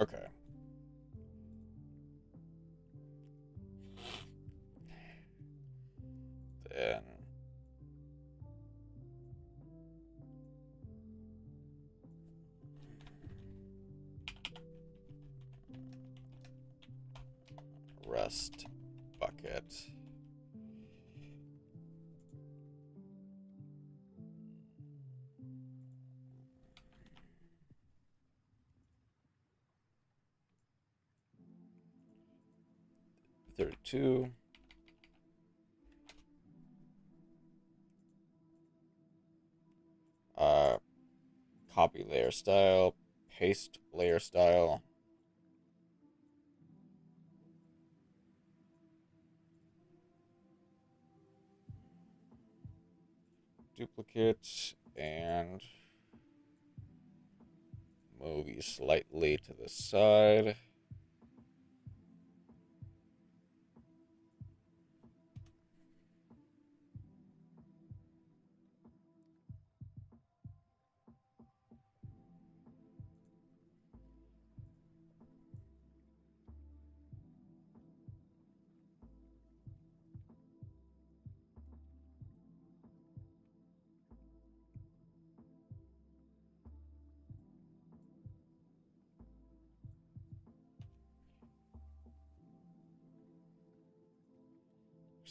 Okay. Then rest bucket. $32. Uh, copy layer style, paste layer style. Duplicate and move you slightly to the side.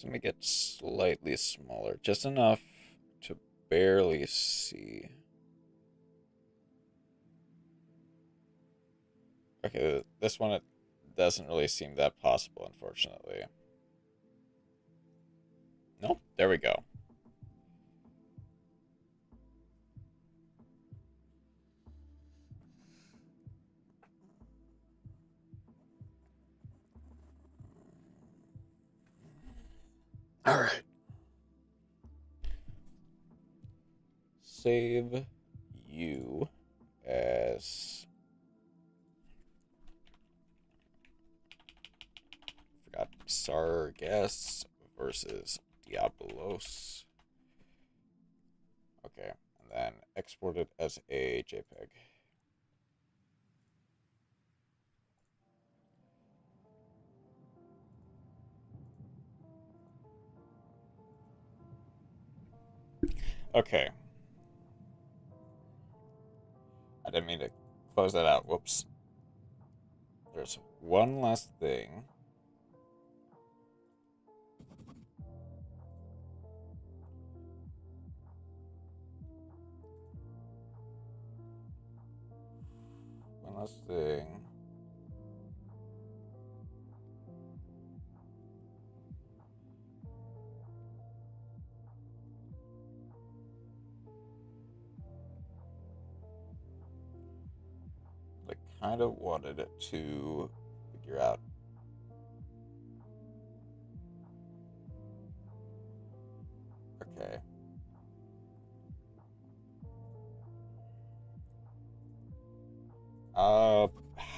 Just make it slightly smaller, just enough to barely see. Okay, this one it doesn't really seem that possible, unfortunately. Nope, there we go. All right. Save you as forgot Sargas versus Diablos. Okay, and then export it as a JPEG. Okay. I didn't mean to close that out. Whoops. There's one last thing. One last thing. kind of wanted to figure out. Okay.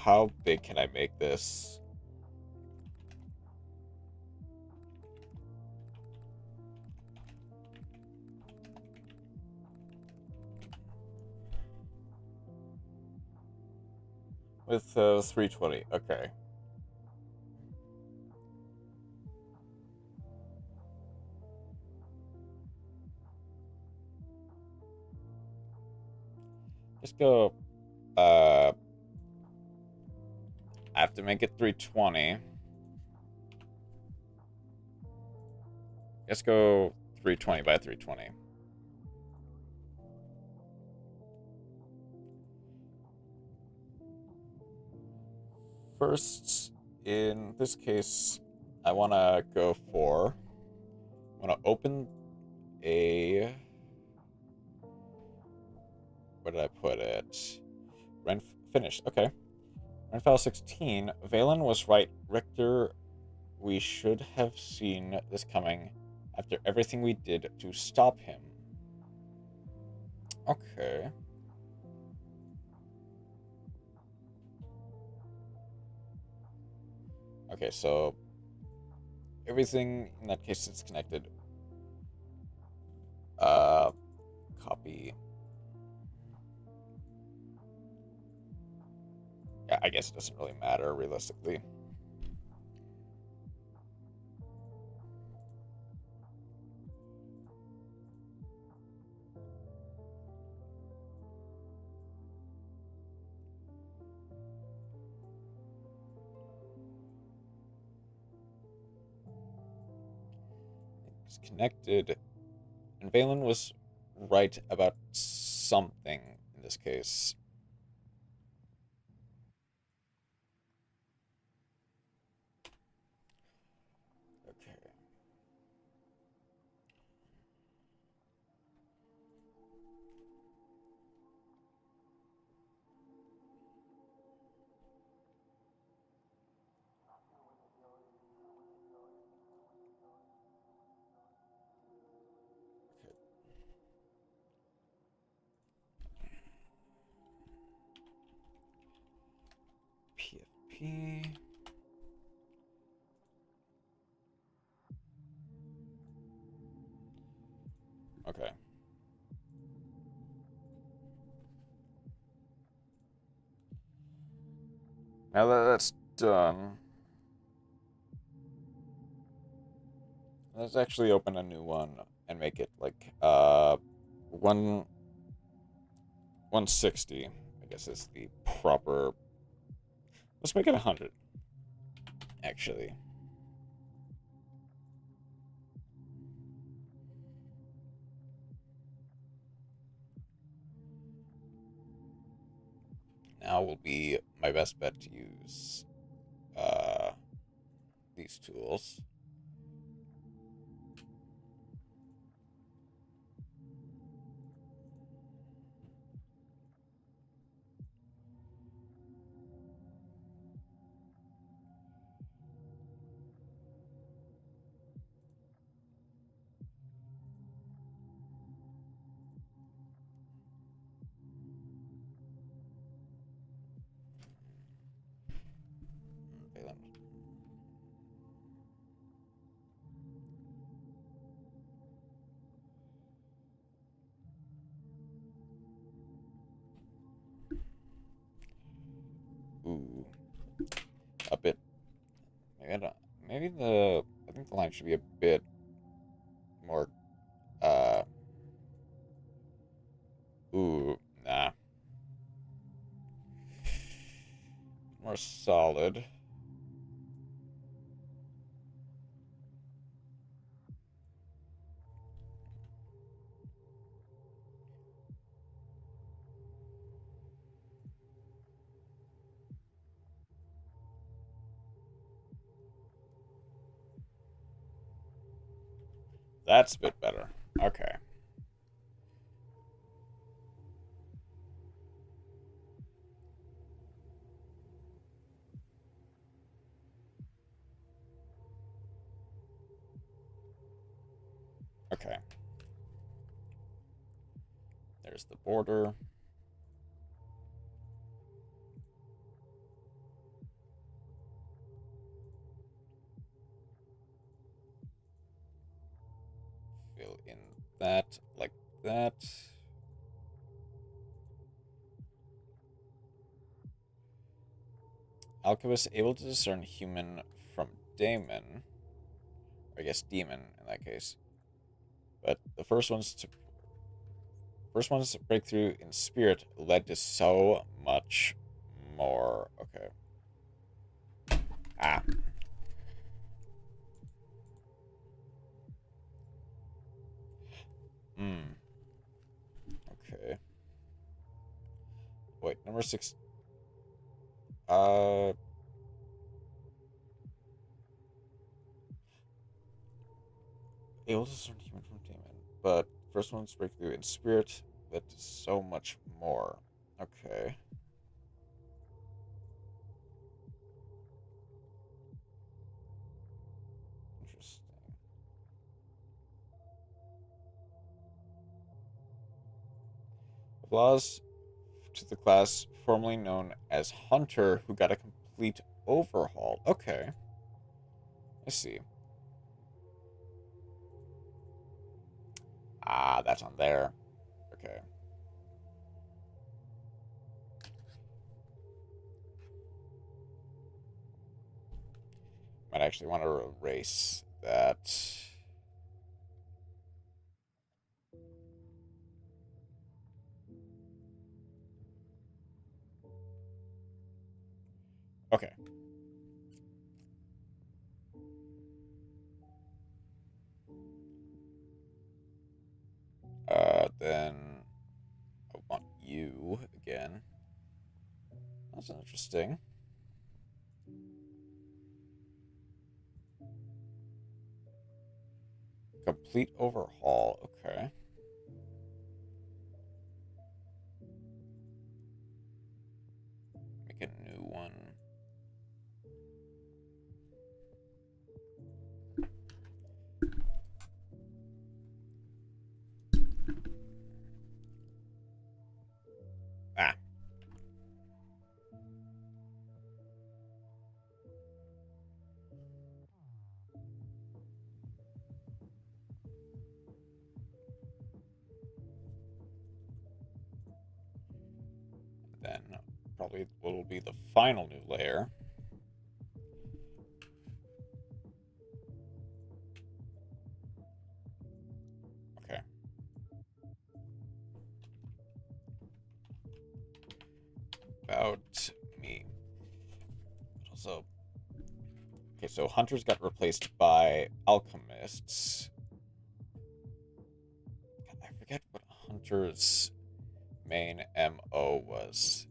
How big can I make this? With 320, okay. Just go, I have to make it 320. Let's go 320 by 320. First, in this case, I want to go for... I want to open a... Where did I put it? Finished. Okay. Run file 16. Valen was right. Richter, we should have seen this coming after everything we did to stop him. Okay. Okay, so everything in that case is connected. Copy. Yeah, I guess it doesn't really matter realistically. It's connected. And Valen was right about something in this case. Okay. PFP. Okay. Now that that's done, let's actually open a new one and make it like 160. I guess is the proper. Let's make it 100. Actually. Now will be my best bet to use these tools. Okay, then. Ooh, a bit. Maybe I don't, maybe the I think the line should be a bit more. Uh, ooh, nah, more solid. That's a bit better. Okay. Okay. There's the border. Fill in that like that. Alchemist able to discern human from daemon. Or I guess demon in that case. But the first one's breakthrough in spirit led to so much more. Okay. Ah. Hmm. Okay. Wait, number 6. Uh, able to discern human from demon, but first one's breakthrough in spirit led to so much more. Okay. Interesting. Applause to the class formerly known as Hunter, who got a complete overhaul. Okay. I see. Ah, that's on there. Okay. Might actually want to erase that. Okay. Then I want you again. That's interesting. Complete overhaul. Okay. Make a new one. Ah. Then probably what will be the final new layer. Okay. About me. Also, okay, so hunters got replaced by alchemists. God, I forget what hunter's main MO was.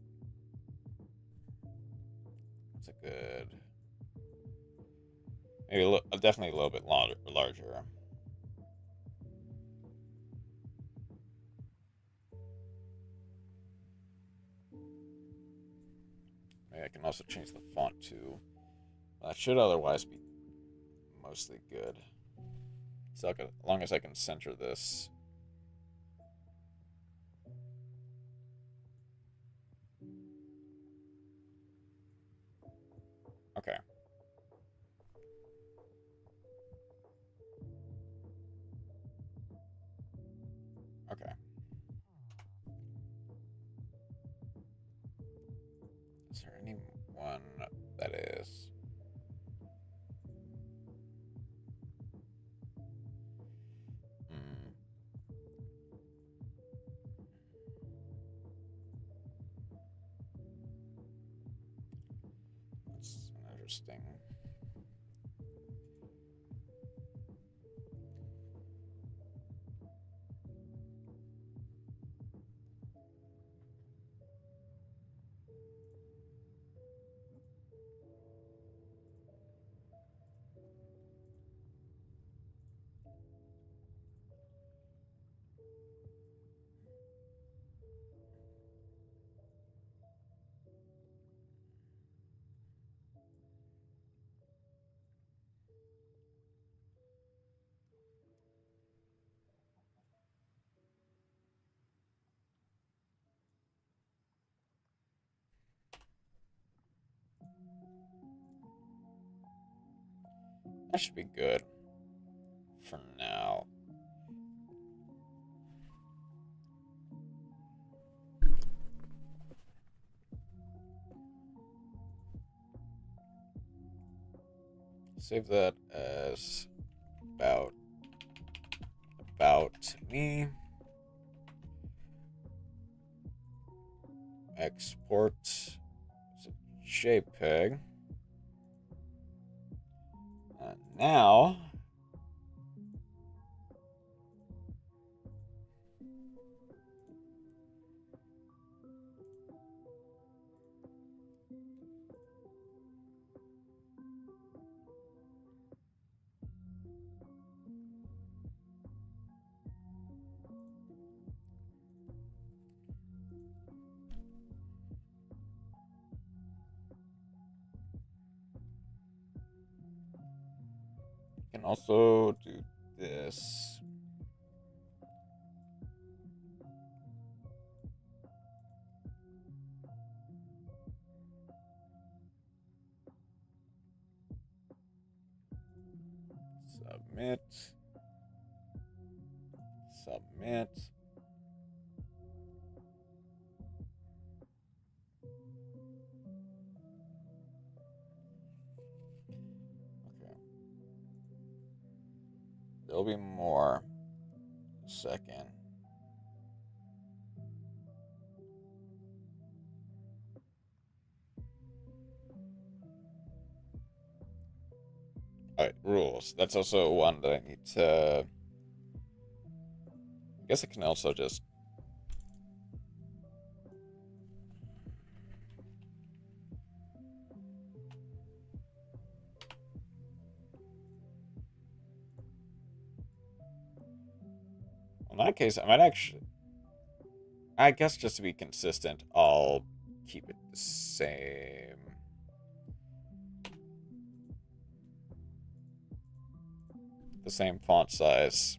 It's a good, maybe definitely a little bit larger. Maybe I can also change the font too. That should otherwise be mostly good. So as long as I can center this. Okay. Okay. Is there anyone that is? Hmm. That's interesting. That should be good for now. Save that as about me. Export as a JPEG. Now, can also do this. Submit. Submit. Okay. There'll be more in a second. Alright, rules. That's also one that I need to... I guess I can also just... In that case, I might actually... I guess just to be consistent, I'll keep it the same. The same font size.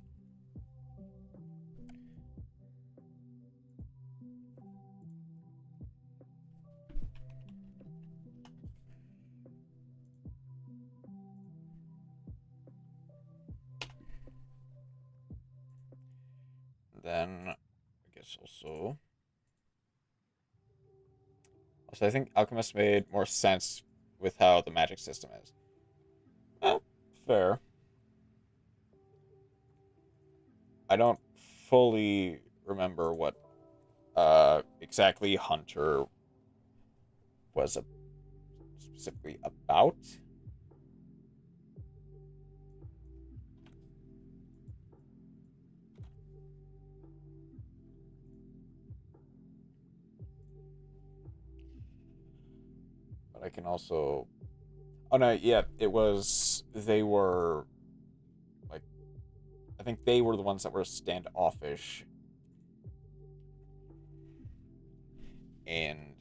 Then, I guess also... Also, I think Alchemist made more sense with how the magic system is. Fair. I don't fully remember what exactly Hunter was specifically about. But I can also... Oh, no, yeah, it was... They were... Like... I think they were the ones that were standoffish. And...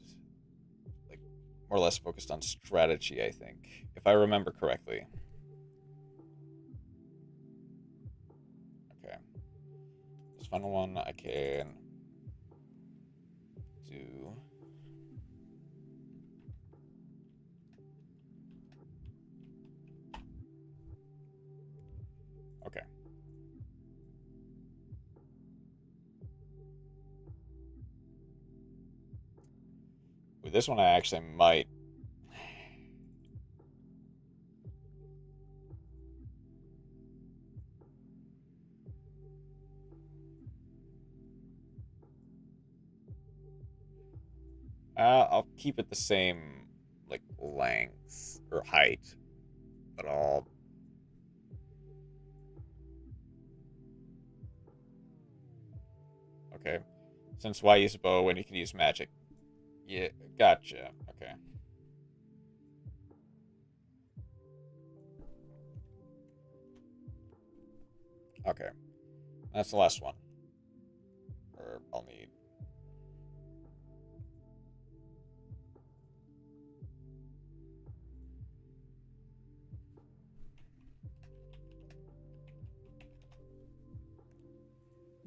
Like, more or less focused on strategy, I think. If I remember correctly. Okay. This final one I can... do... Okay. With this one, I actually might... I'll keep it the same, like, length or height, but I'll... Okay. Since why use a bow when you can use magic? Yeah, gotcha. Okay. Okay. That's the last one. Or I'll need...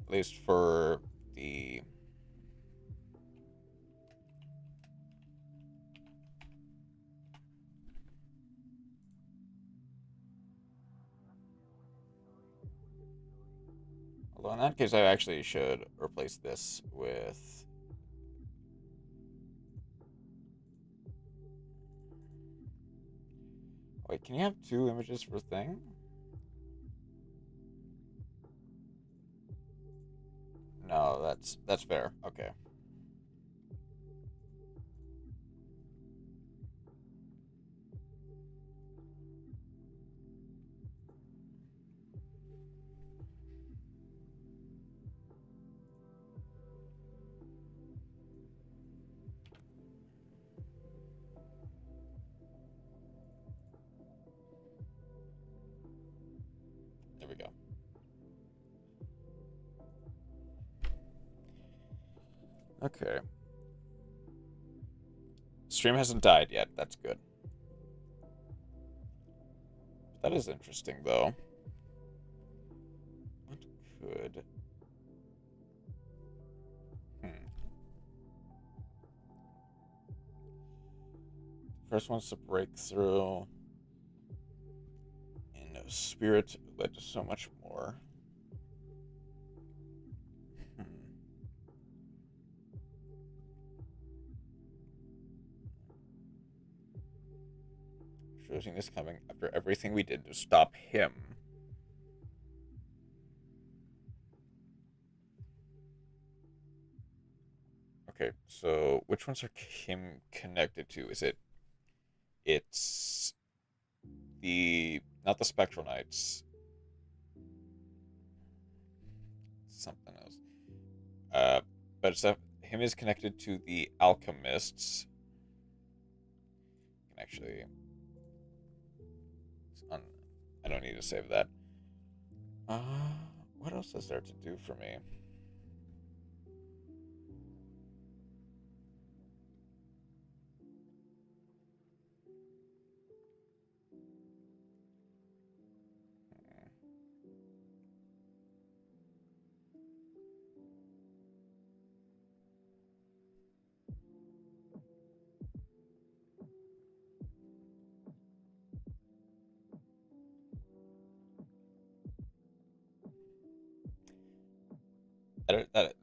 At least for the... Although in that case, I actually should replace this with... Wait, can you have two images per thing? No, that's fair. Okay. There we go. Okay. Stream hasn't died yet. That's good. That is interesting, though. What could... First one's to break through. And Spirit led to so much more. Should have seen this coming after everything we did to stop him. Okay, so which ones are him connected to? Is it... It's the... Not the Spectral Knights. Something else. But it's him is connected to the Alchemists. I can actually... I don't need to save that. What else is there to do for me?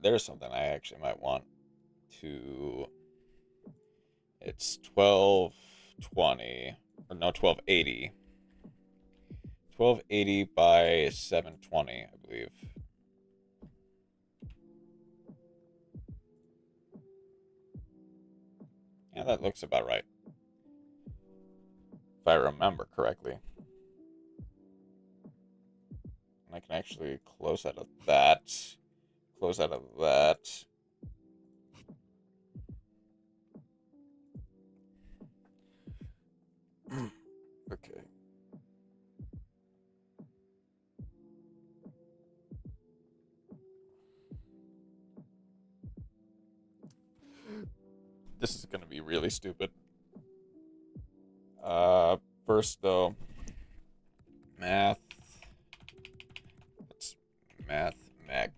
There's something I actually might want to... It's 1220, or no, 1280. 1280 by 720, I believe. Yeah, that looks about right. If I remember correctly. And I can actually close out of that. Close out of that. Okay. This is gonna be really stupid. First though, math. It's math mech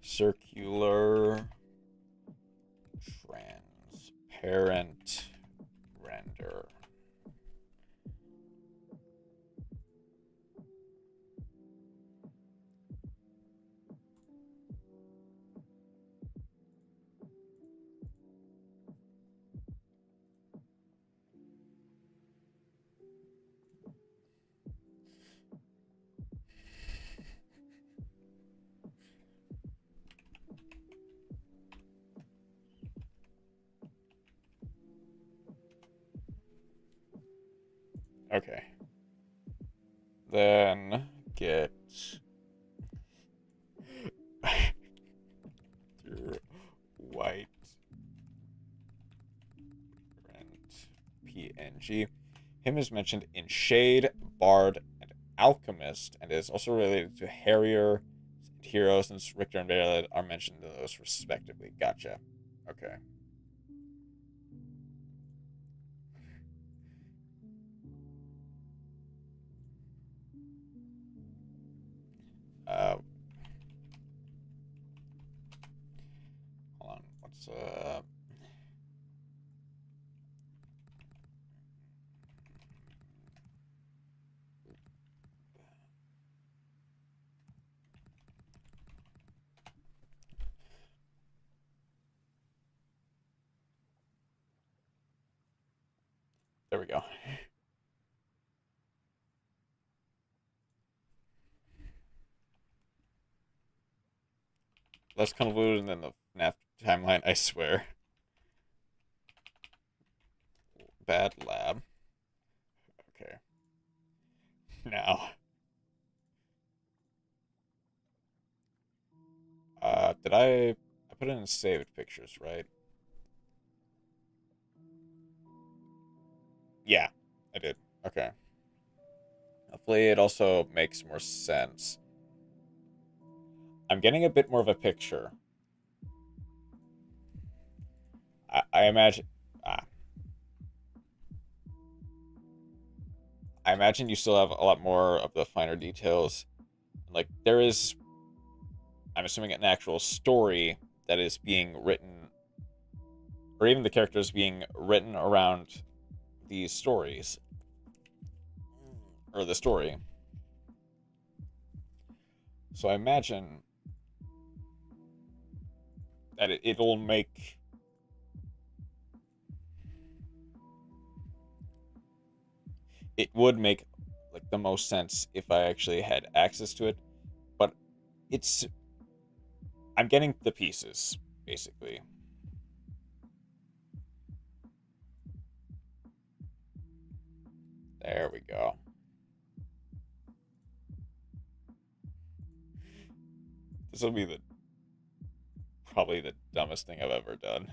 circular transparent render. Okay. Then get white rent PNG. Him is mentioned in Shade, Bard, and Alchemist, and is also related to Harrier and Hero, since Richter and Baylor are mentioned in those respectively. Gotcha. Okay. Hold on. What's There we go. Less convoluted than the FNAF timeline, I swear. Bad lab. Okay. Now. Did I put in saved pictures, right? Yeah, I did. Okay. Hopefully it also makes more sense. I'm getting a bit more of a picture. I imagine... Ah, I imagine you still have a lot more of the finer details. Like, there is, I'm assuming, an actual story that is being written, or even the characters being written around these stories, or the story. So I imagine that it'll make... It would make, like, the most sense if I actually had access to it, but it's... I'm getting the pieces, basically. There we go. This will be the probably the dumbest thing I've ever done.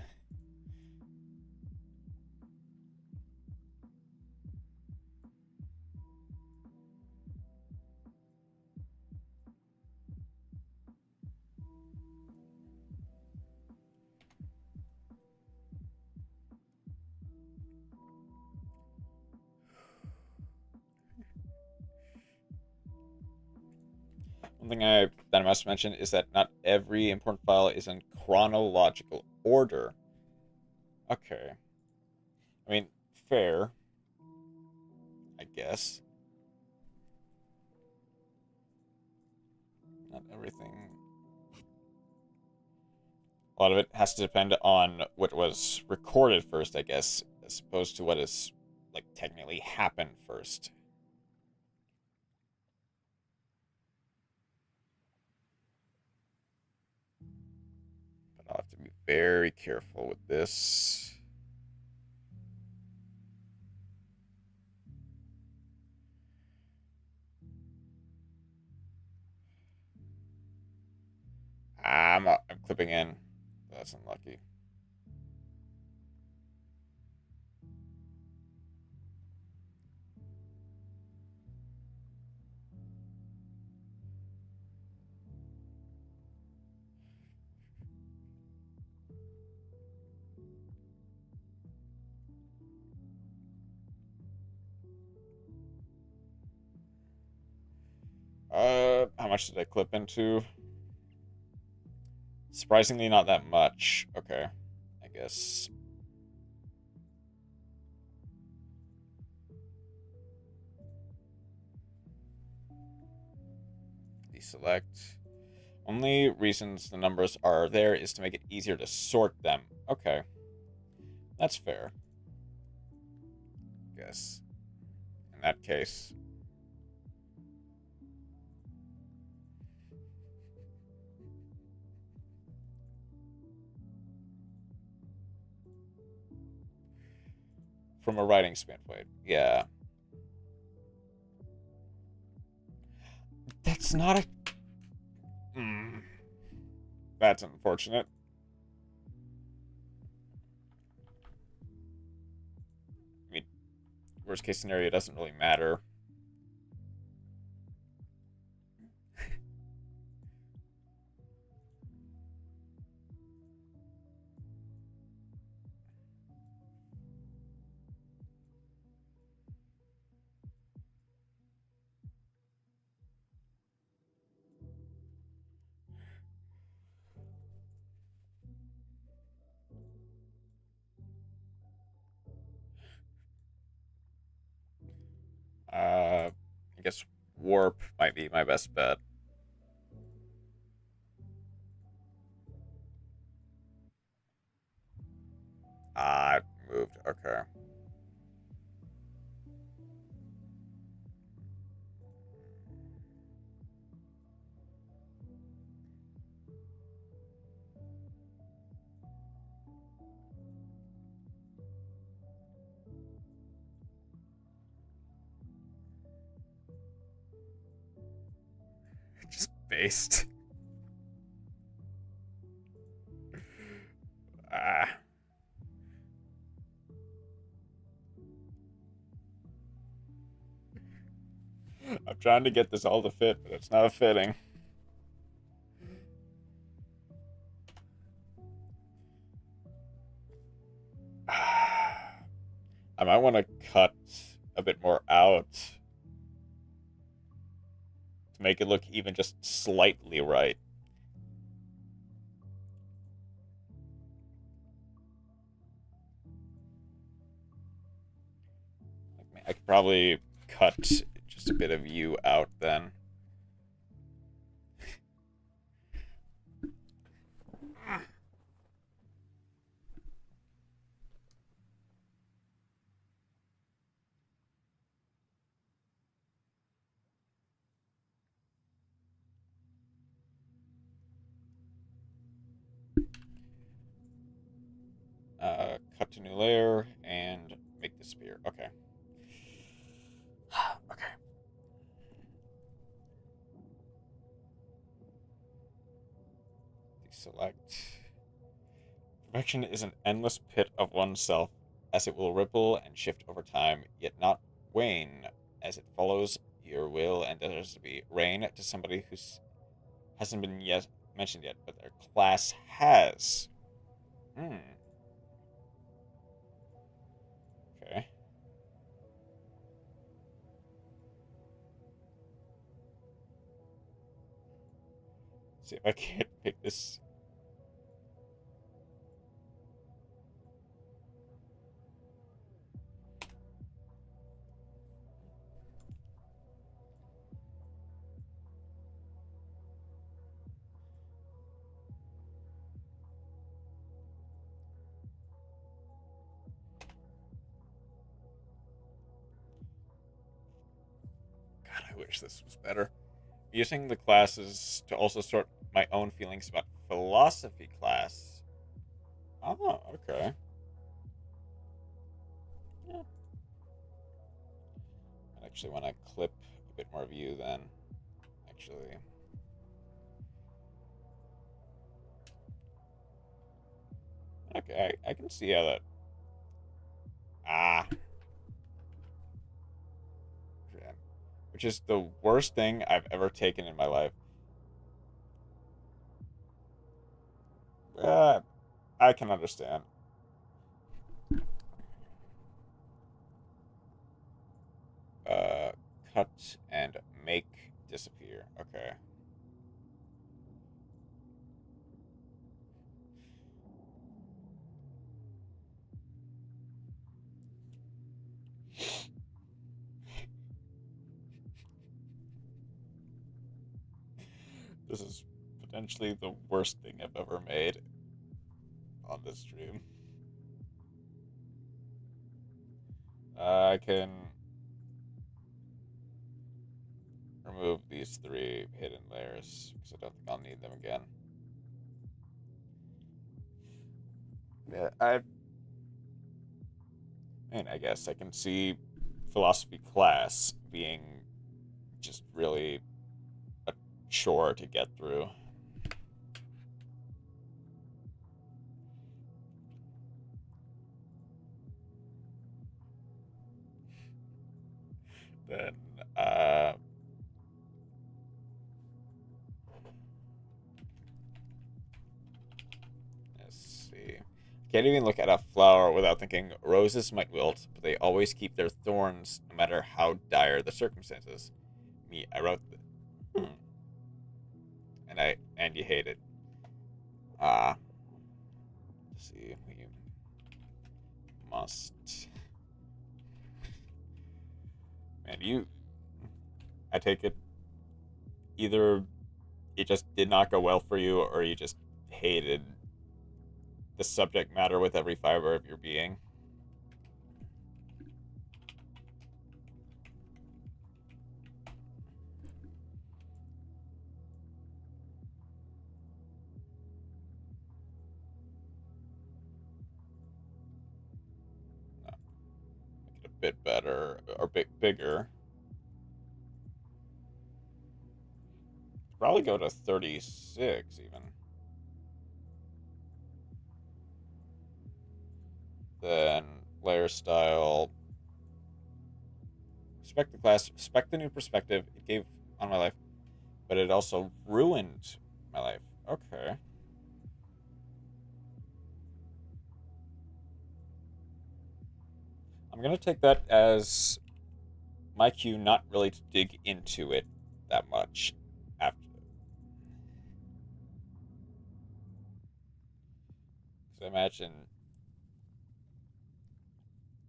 One thing that I must mention is that not every important file is in chronological order. Okay. I mean, fair, I guess. Not everything. A lot of it has to depend on what was recorded first, I guess, as opposed to what is, like, technically happened first. But I'll have to be very careful with this. I'm clipping in. That's unlucky. How much did I clip into? Surprisingly, not that much. Okay, I guess. Deselect. Only reasons the numbers are there is to make it easier to sort them. Okay, that's fair. Guess. In that case. From a writing standpoint, yeah. That's not a... That's unfortunate. I mean, worst case scenario doesn't really matter. I guess warp might be my best bet. Ah, moved. Okay. based. Ah. I'm trying to get this all to fit, but it's not fitting. I might want to cut a bit more out to make it look even just slightly right. I could probably cut just a bit of you out then. Cut to new layer and make the spear. Okay. Okay. Deselect. Perfection is an endless pit of oneself, as it will ripple and shift over time, yet not wane, as it follows your will and deserves to be. Rain to somebody who hasn't been yet mentioned yet, but their class has. Hmm. Okay. See if I can't pick this. God, I wish this was better. Using the classes to also sort my own feelings about philosophy class. Oh, okay. Yeah. I actually want to clip a bit more of you then. Actually. Okay, I can see how that. Ah. Which is the worst thing I've ever taken in my life. Uh, I can understand. Uh, cut and make disappear. Okay. This is potentially the worst thing I've ever made on this stream. I can remove these 3 hidden layers because I don't think I'll need them again. Yeah, I guess I can see philosophy class being just really a chore to get through. Then, uh, let's see. Can't even look at a flower without thinking roses might wilt, but they always keep their thorns no matter how dire the circumstances. Me, I wrote, and you hate it. Ah, let's see. We must. Man, I take it either it just did not go well for you, or you just hated the subject matter with every fiber of your being. No, make it a bit better or bigger. probably go to 36 even. Then layer style. Respect the class. Respect the new perspective it gave on my life, but it also ruined my life. Okay. I'm gonna take that as my cue not really to dig into it that much after. Because I imagine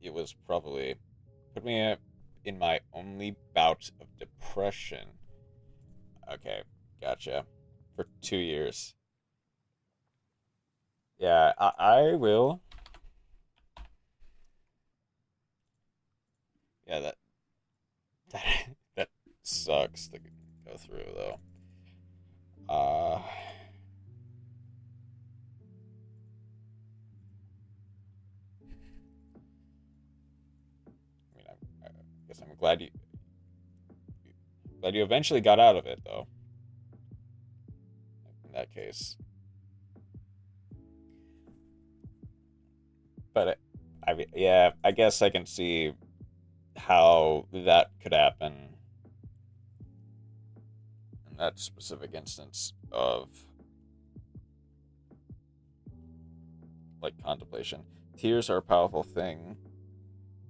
it was probably put me in my only bout of depression. Okay, gotcha. For 2 years. Yeah, I will. Yeah, that that sucks to go through though. I mean, I guess I'm glad you eventually got out of it though. In that case, but I mean, yeah, I guess I can see how that could happen in that specific instance of like contemplation. Tears are a powerful thing,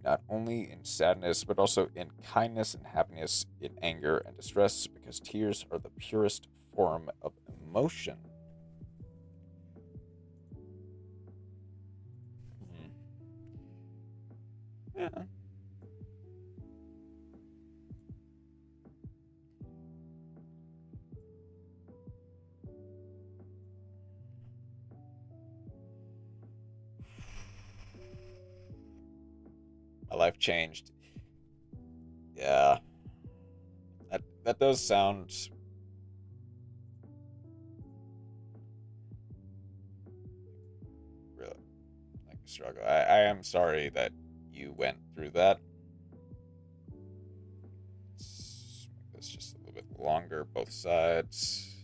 not only in sadness, but also in kindness and happiness, in anger and distress, because tears are the purest form of emotion. Hmm. Yeah. My life changed. Yeah. That does sound really like a struggle. I am sorry that you went through that. Let's make this just a little bit longer, both sides.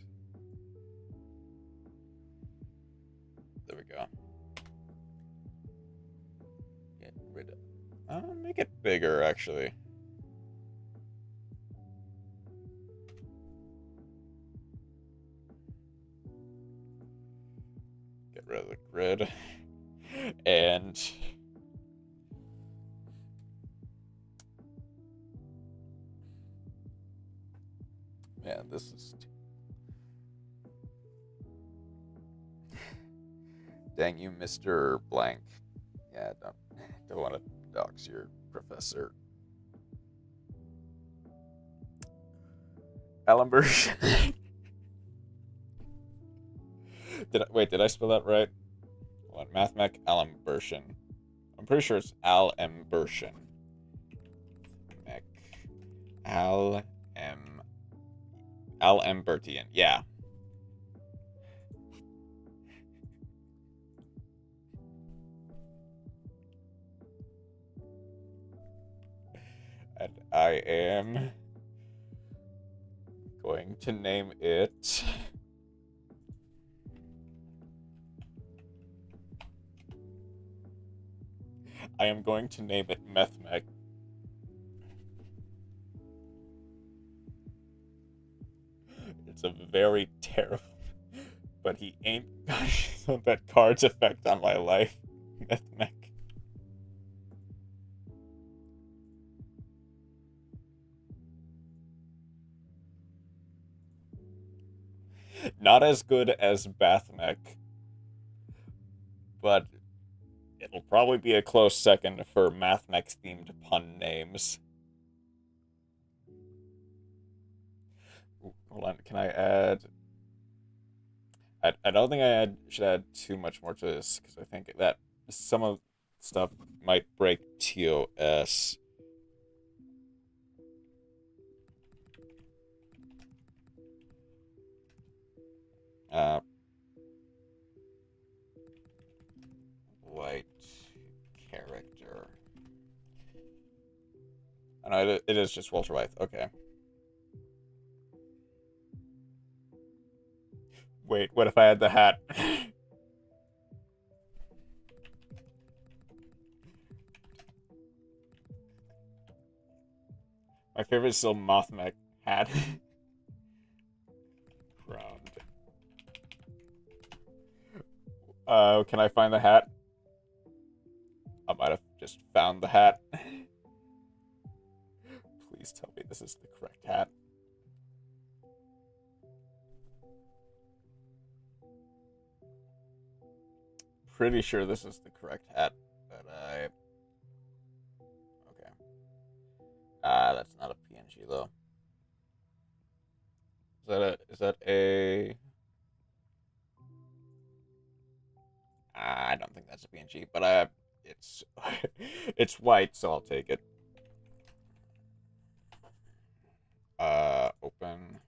There we go. Get rid of. Make it bigger, actually. Get rid of the grid. And man, this is dang you, Mr. Blank. Yeah, don't want to dox your professor. Alembersh. Did I spell that right? What, Mathmech Alembertian. I'm pretty sure it's Alembertian. Mech Alembertian. Yeah. And I am going to name it. I am going to name it Methmech. It's a very terrible, but he ain't got that card's effect on my life. Methmech. Not as good as Bathmech, but it'll probably be a close second for Mathmech themed pun names. Ooh, hold on, can I add? I don't think should add too much more to this because I think that some of stuff might break TOS. Uh, white character. Oh, no, it is just Walter White. Okay. Wait, what if I had the hat? My favorite is still Mothmech hat. Crowned. Can I find the hat? I might have just found the hat. Please tell me this is the correct hat. Pretty sure this is the correct hat, but okay. That's not a PNG though. Is that a I don't think that's a PNG, but it's it's white, so I'll take it. Open.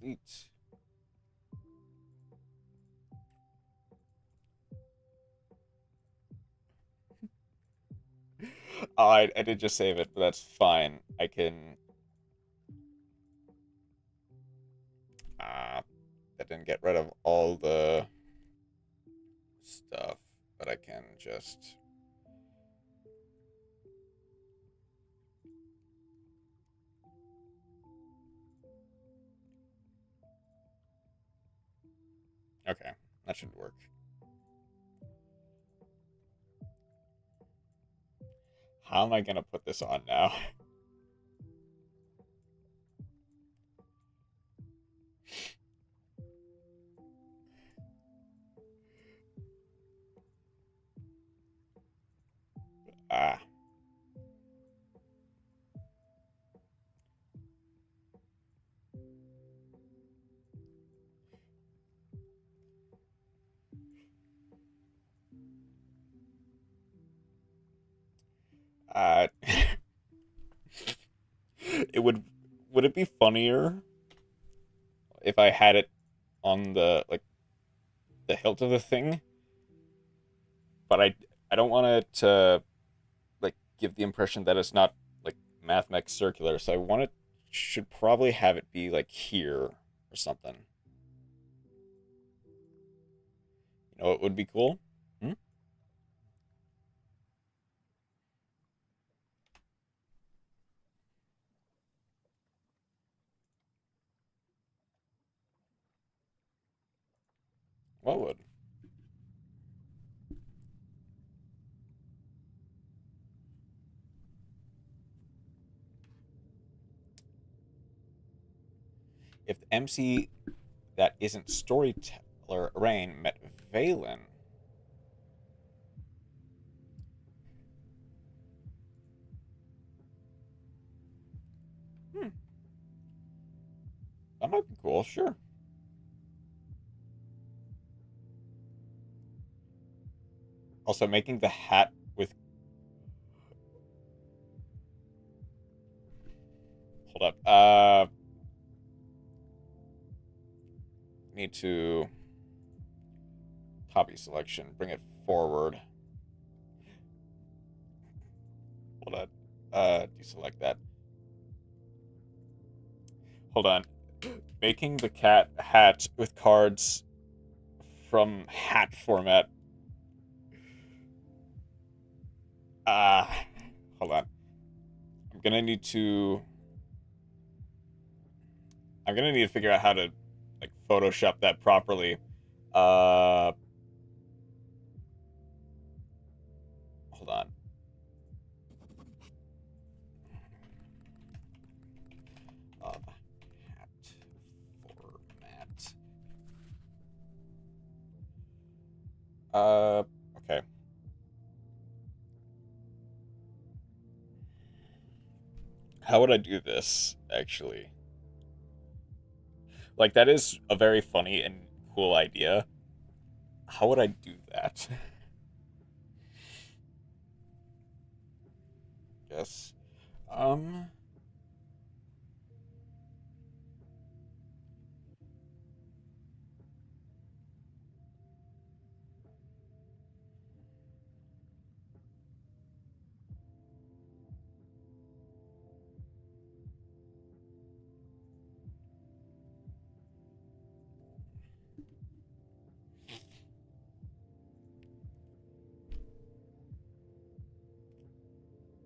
Delete. Oh, I did just save it, but that's fine. I can. That didn't get rid of all the stuff, but I can just. Okay, that should work. How am I gonna put this on now? Ah. Uh, it would it be funnier if I had it on the like the hilt of the thing, but I don't want it to like give the impression that it's not like mathmech circular, so I want it should probably have it be like here or something. You know, it would be cool. Hmm? What would? If the MC that isn't storyteller Rain met Valen. Hmm, that might be cool, sure. Also, making the hat with. Hold up. Need to copy selection, bring it forward. Hold on. Deselect that. Hold on. Making the cat hat with cards from hat format. Uh, Hold on. I'm gonna need to. I'm gonna need to figure out how to like Photoshop that properly. Uh, Hold on. Hat format. Okay. How would I do this actually? Like that is a very funny and cool idea. How would I do that? Yes. Um.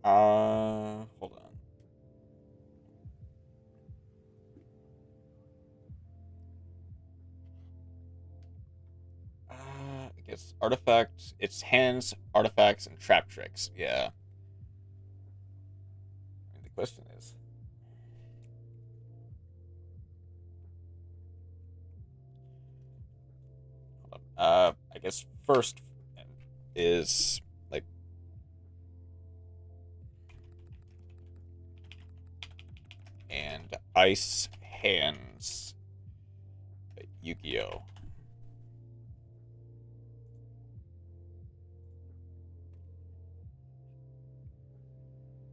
Hold on. I guess artifacts. It's hands, artifacts, and trap tricks. Yeah. I mean, the question is, hold on. I guess first is like and ice hands. Yu-Gi-Oh.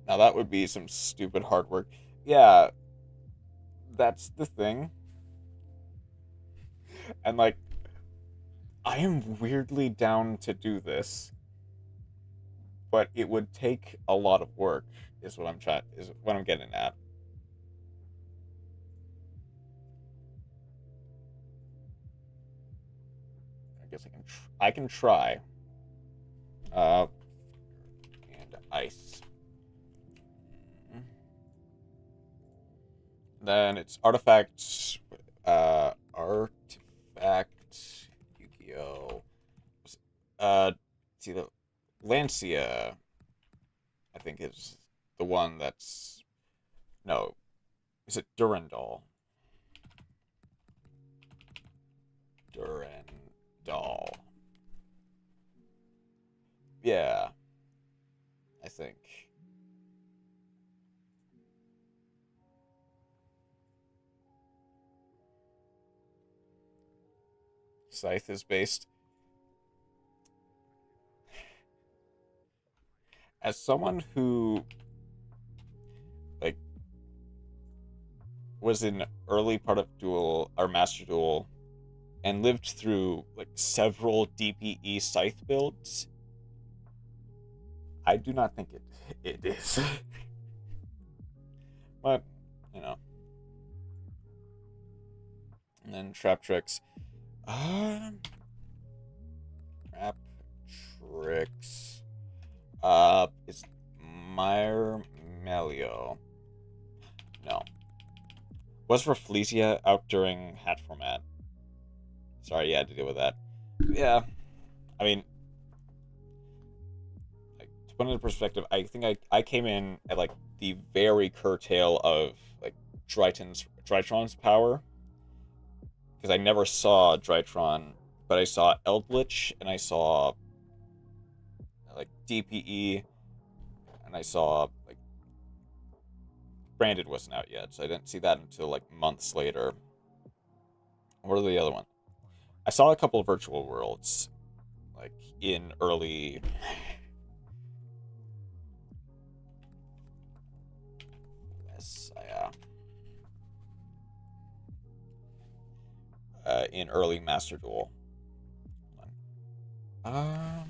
Now that would be some stupid hard work. Yeah, that's the thing. And like I am weirdly down to do this, but it would take a lot of work is what I'm getting at. I guess I can try. Uh and ice. Then it's artifacts artifact Yu-Gi-Oh. See the Lancia I think is the one that's no, is it Durandal? Durandal. Yeah, I think. Scythe is based. As someone who like was in early part of Duel or Master Duel and lived through like several DPE Scythe builds, I do not think it is. But you know, and then trap tricks. Um, trap tricks. It's Meyer Melio. No. Was Rafflesia out during hat format? Sorry, you had to deal with that. Yeah, I mean, like, to put it into perspective, I think I came in at like the very curtail of like Drytron's power because I never saw Drytron, but I saw Eldritch and I saw like DPE and I saw like Branded wasn't out yet, so I didn't see that until like months later. What are the other one? I saw a couple of virtual worlds like in early. Yes, in early Master Duel. Um,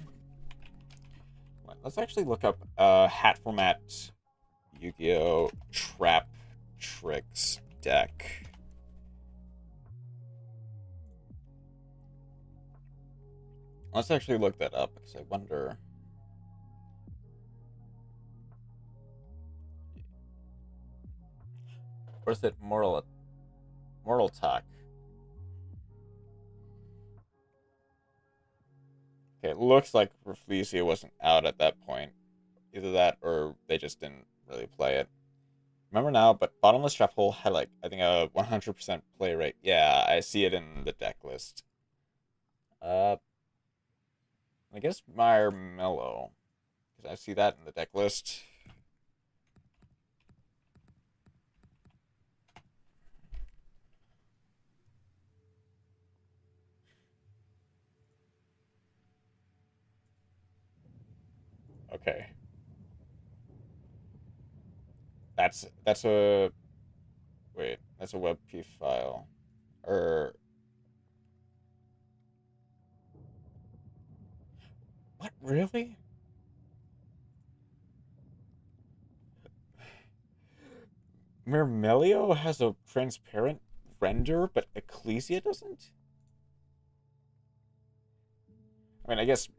let's actually look up hat format Yu-Gi-Oh Trap Tricks deck. Let's actually look that up because I wonder. Or is it Mortal Talk? Okay, it looks like Rafflesia wasn't out at that point. Either that or they just didn't really play it. Remember now, but Bottomless Trap Hole had like I think a 100% play rate. Yeah, I see it in the deck list. Uh, I guess Meyer Mellow because I see that in the deck list. Okay, that's a wait. That's a WebP file. Or what? Really? Mermelio has a transparent render, but Ecclesia doesn't. I mean, I guess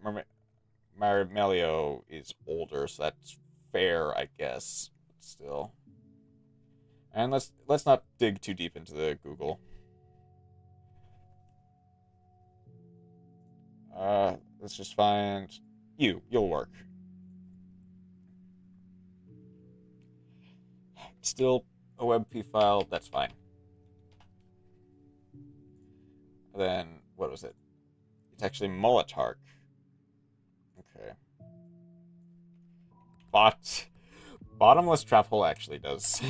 Mermelio is older, so that's fair, I guess. Still. And let's not dig too deep into the Google. Let's just find you. You'll work. Still a WebP file, that's fine. Then, what was it? It's actually Molitark. Okay. Bottomless trap hole actually does.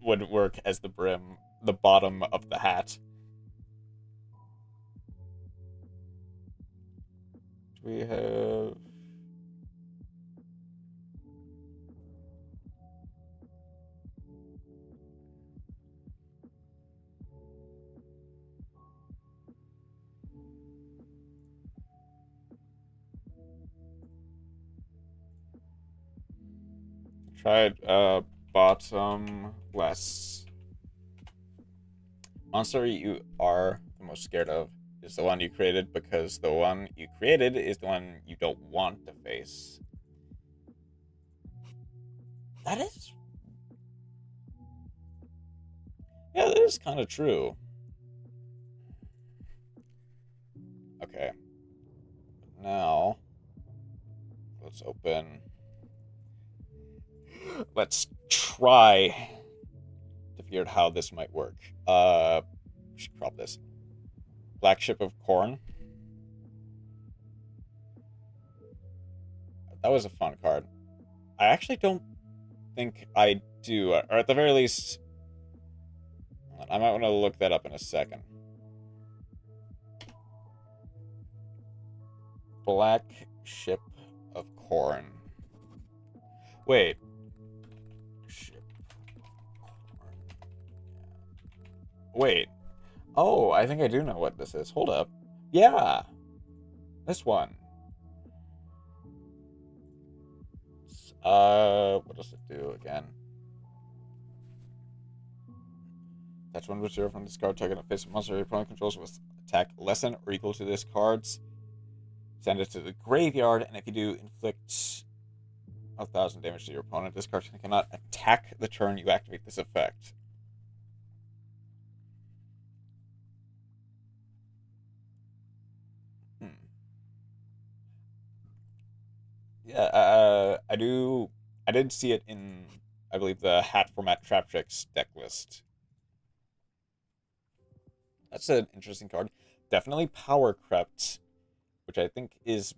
Would work as the brim, the bottom of the hat. Do we have... Tried bottomless. Monster you are the most scared of is the one you created because the one you created is the one you don't want to face. That is... Yeah, that is kind of true. Okay. Now, let's open... Let's try to figure out how this might work. We should crop this. Black Ship of Corn. That was a fun card. I actually don't think I do, or at the very least, I might want to look that up in a second. Black Ship of Corn. Wait. Ship of Corn. Wait. Oh, I think I do know what this is. Hold up. Yeah. This one. What does it do again? Attach 1 with 0 from this card target and face a monster your opponent controls with attack less than or equal to this card's. Send it to the graveyard, and if you do, inflict 1,000 damage to your opponent. This card cannot attack the turn you activate this effect. Yeah, I did see it in, I believe, the Hat Format Trap Tricks deck list. That's an interesting card. Definitely Power Crept, which I think is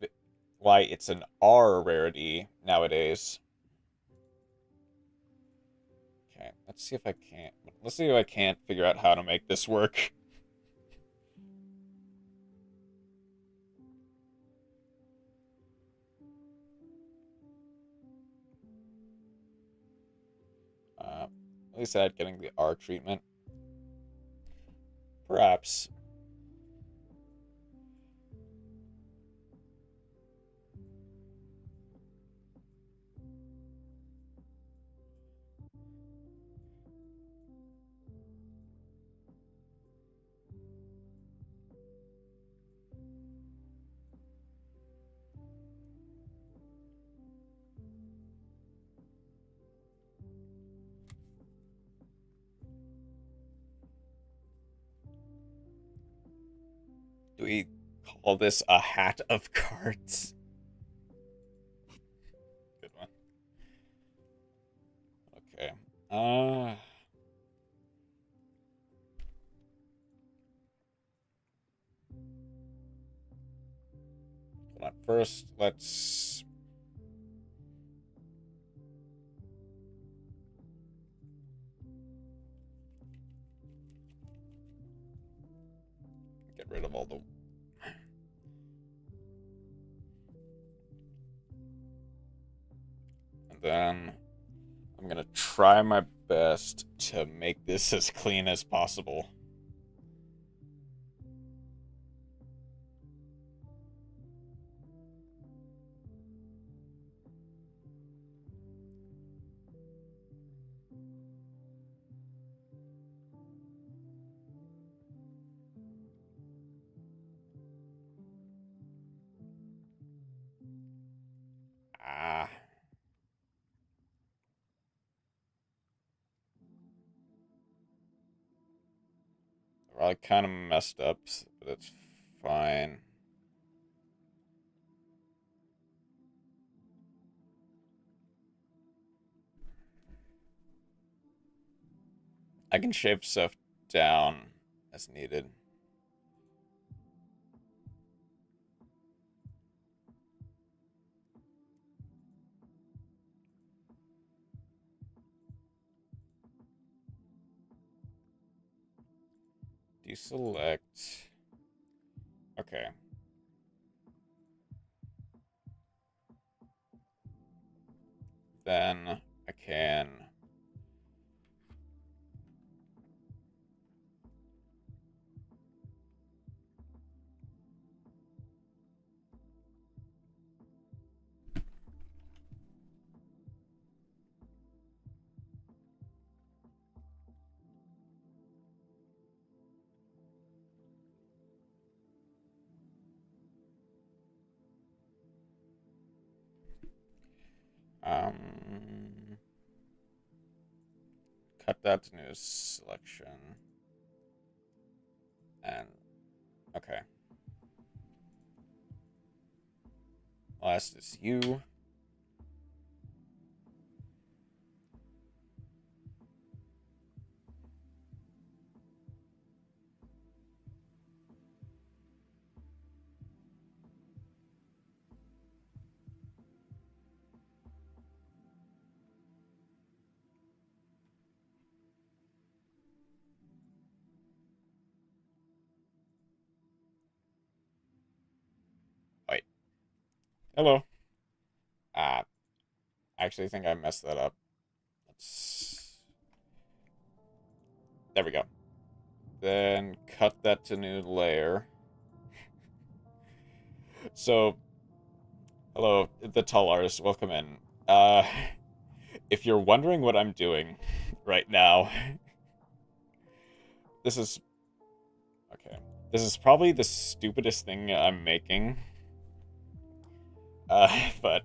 why it's an R rarity nowadays. Okay, let's see if I can't. Let's see if I can't figure out how to make this work. At least I'd getting the R treatment. Perhaps. Do we call this a hat of cards? Good one. Okay. Hold on. First, let's... get rid of all the... And then I'm gonna try my best to make this as clean as possible. I kind of messed up, but it's fine. I can shape stuff down as needed. Deselect. Okay. Then I can um cut that to new selection. And okay. Last is you. Wait. Hello. Ah, I actually think I messed that up. Let's. There we go. Then cut that to new layer. So, hello, the tall artist. Welcome in. Uh, if you're wondering what I'm doing right now, this is okay. This is probably the stupidest thing I'm making. But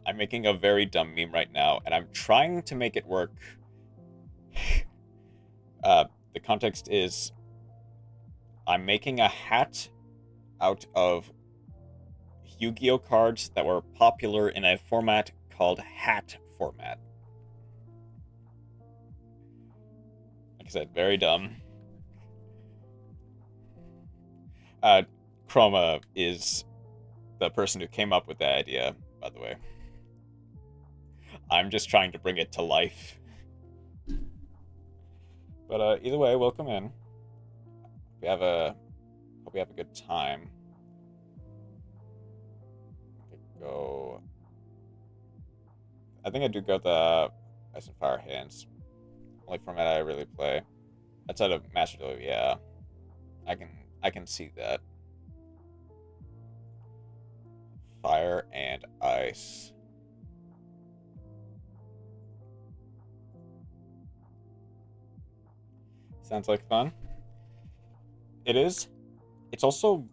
I'm making a very dumb meme right now, and I'm trying to make it work. The context is I'm making a hat out of Yu-Gi-Oh cards that were popular in a format called hat format. Like I said, very dumb. Uh, Chroma is the person who came up with the idea, by the way. I'm just trying to bring it to life. But either way, welcome in. We have a hope we have a good time. Go. I think I do go the Ice and Fire Hands. Only format I really play. Outside of Master Duel, yeah. I can I can see that. Fire and ice. Sounds like fun. It is. It's also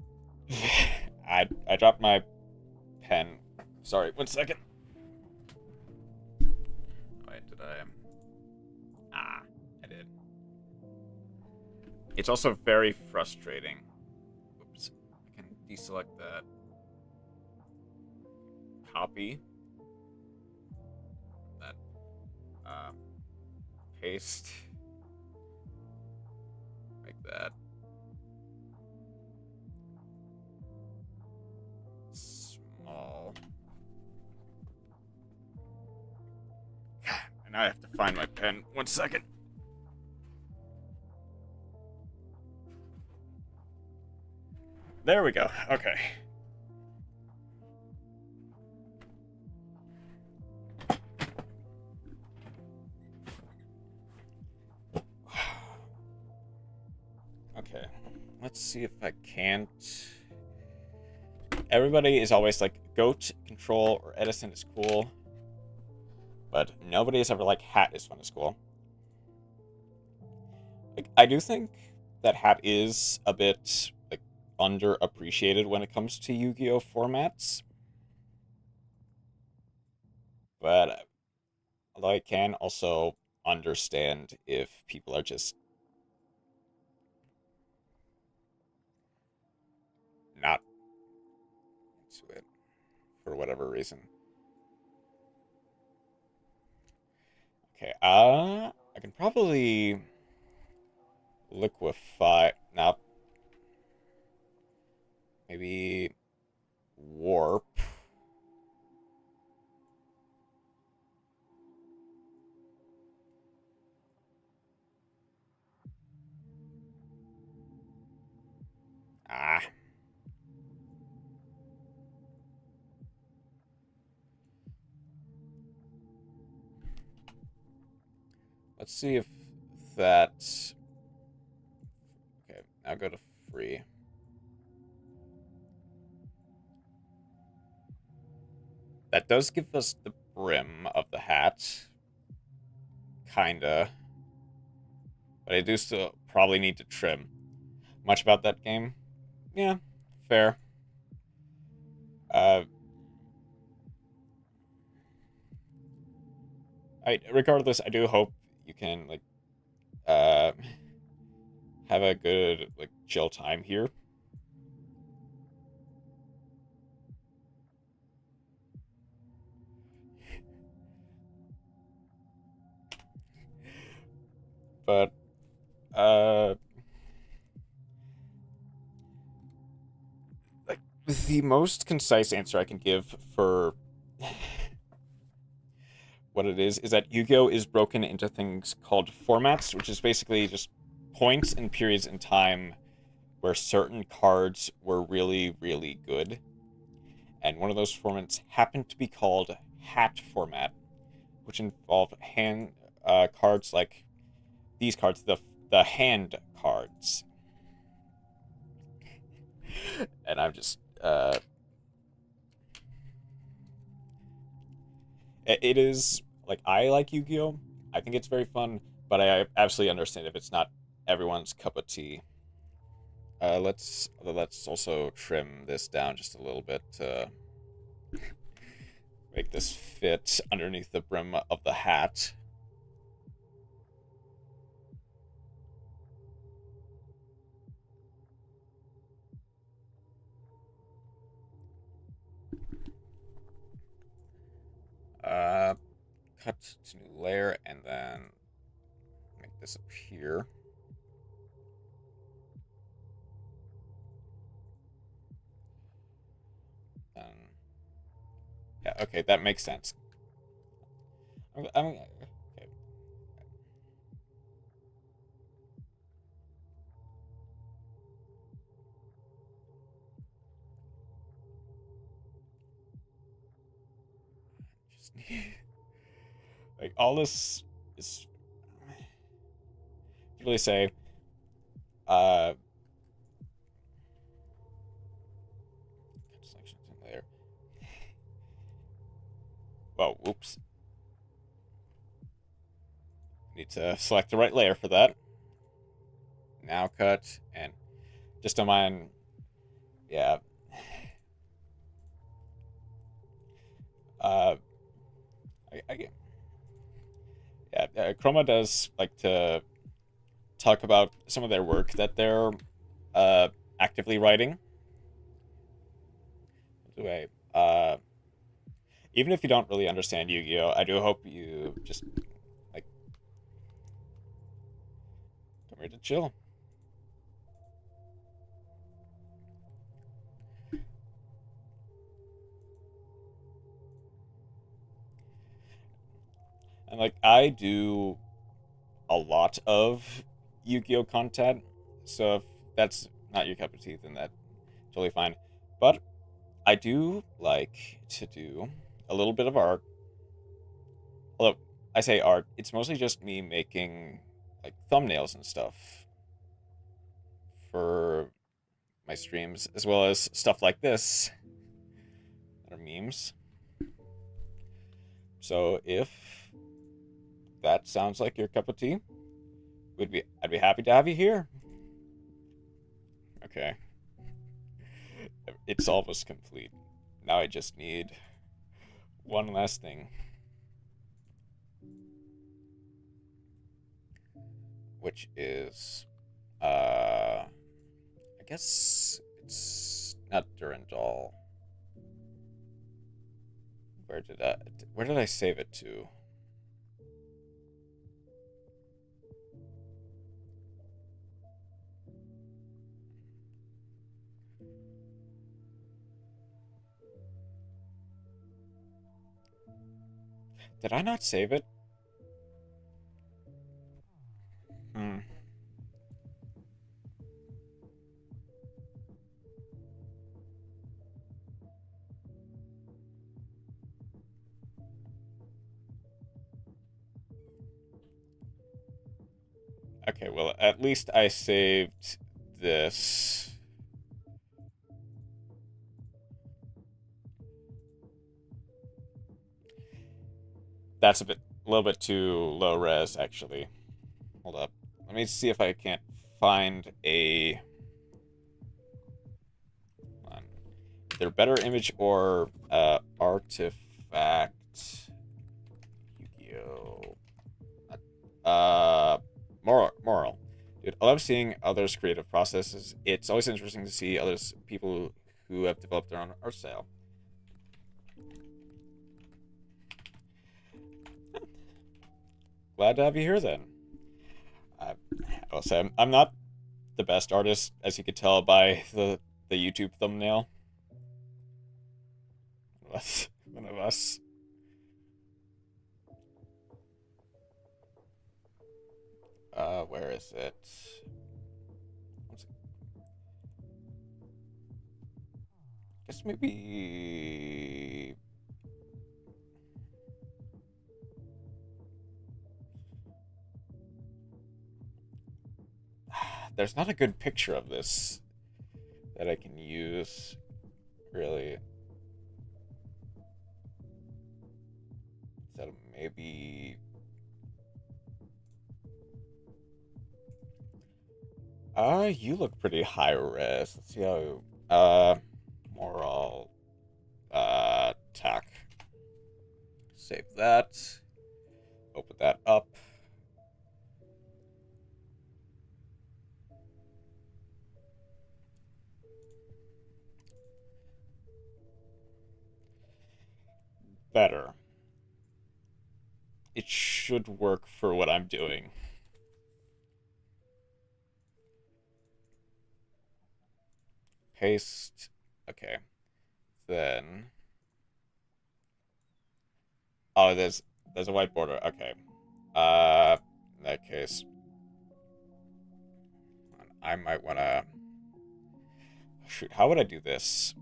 I dropped my pen. Sorry, 1 second. Wait, did I? Ah, I did. It's also very frustrating. Oops. I can deselect that. Copy. That. Uh, Paste. Make that small. And now I have to find my pen. 1 second. There we go. Okay. Okay. Let's see if I can't. Everybody is always like, Goat, Control, or Edison is cool. But nobody is ever like, Hat is fun as cool. Like, I do think that Hat is a bit like underappreciated when it comes to Yu-Gi-Oh formats. But although I can also understand if people are just not into it for whatever reason. Okay, I can probably liquefy. Now, maybe warp. Ah. Let's see if that's... Okay, now go to free. That does give us the brim of the hat. Kinda. But I do still probably need to trim. Much about that game? Yeah, fair. Uh, regardless, I do hope you can, like, uh, have a good, like, chill time here. But, uh, like, the most concise answer I can give for what it is that Yu-Gi-Oh! Is broken into things called formats, which is basically just points and periods in time where certain cards were really, really good. And one of those formats happened to be called Hat format, which involved hand cards like these cards, the hand cards. And I'm just it is like I like Yu-Gi-Oh. I think it's very fun, but I absolutely understand if it's not everyone's cup of tea. Let's also trim this down just a little bit to make this fit underneath the brim of the hat. Uh, cut to new layer and then make this appear. Yeah, okay, that makes sense. Okay. Just like all this is really say uh selections in layer. Well, whoops. Need to select the right layer for that. Now cut and just don't mind. Yeah. Uh, I yeah. Chroma does like to talk about some of their work that they're actively writing. Anyway, even if you don't really understand Yu-Gi-Oh, I do hope you just like come here to chill. And like I do a lot of Yu-Gi-Oh content, so if that's not your cup of tea, then that's totally fine. But I do like to do a little bit of art. Although I say art, it's mostly just me making like thumbnails and stuff for my streams, as well as stuff like this that are memes. So if that sounds like your cup of tea, I'd be happy to have you here. Okay. It's almost complete. Now I just need one last thing. Which is I guess it's not Durandal. Where did I save it to? Did I not save it? Hmm. Okay, well, at least I saved this. That's a little bit too low res, actually. Hold up. Let me see if I can't find a either better image or artifact. Yu-Gi-Oh. Moral. Dude, I love seeing others' creative processes. It's always interesting to see others people who have developed their own art style. Glad to have you here then. I'll say I'm not the best artist, as you could tell by the YouTube thumbnail. One of us. Where is it? Guess maybe. There's not a good picture of this that I can use, really. So maybe. You look pretty high res. Let's see how. Moral. Tack. Save that. Open that up. Better. It should work for what I'm doing. Paste. Okay. Then. Oh, there's a white border. Okay. In that case, I might wanna. Shoot, how would I do this?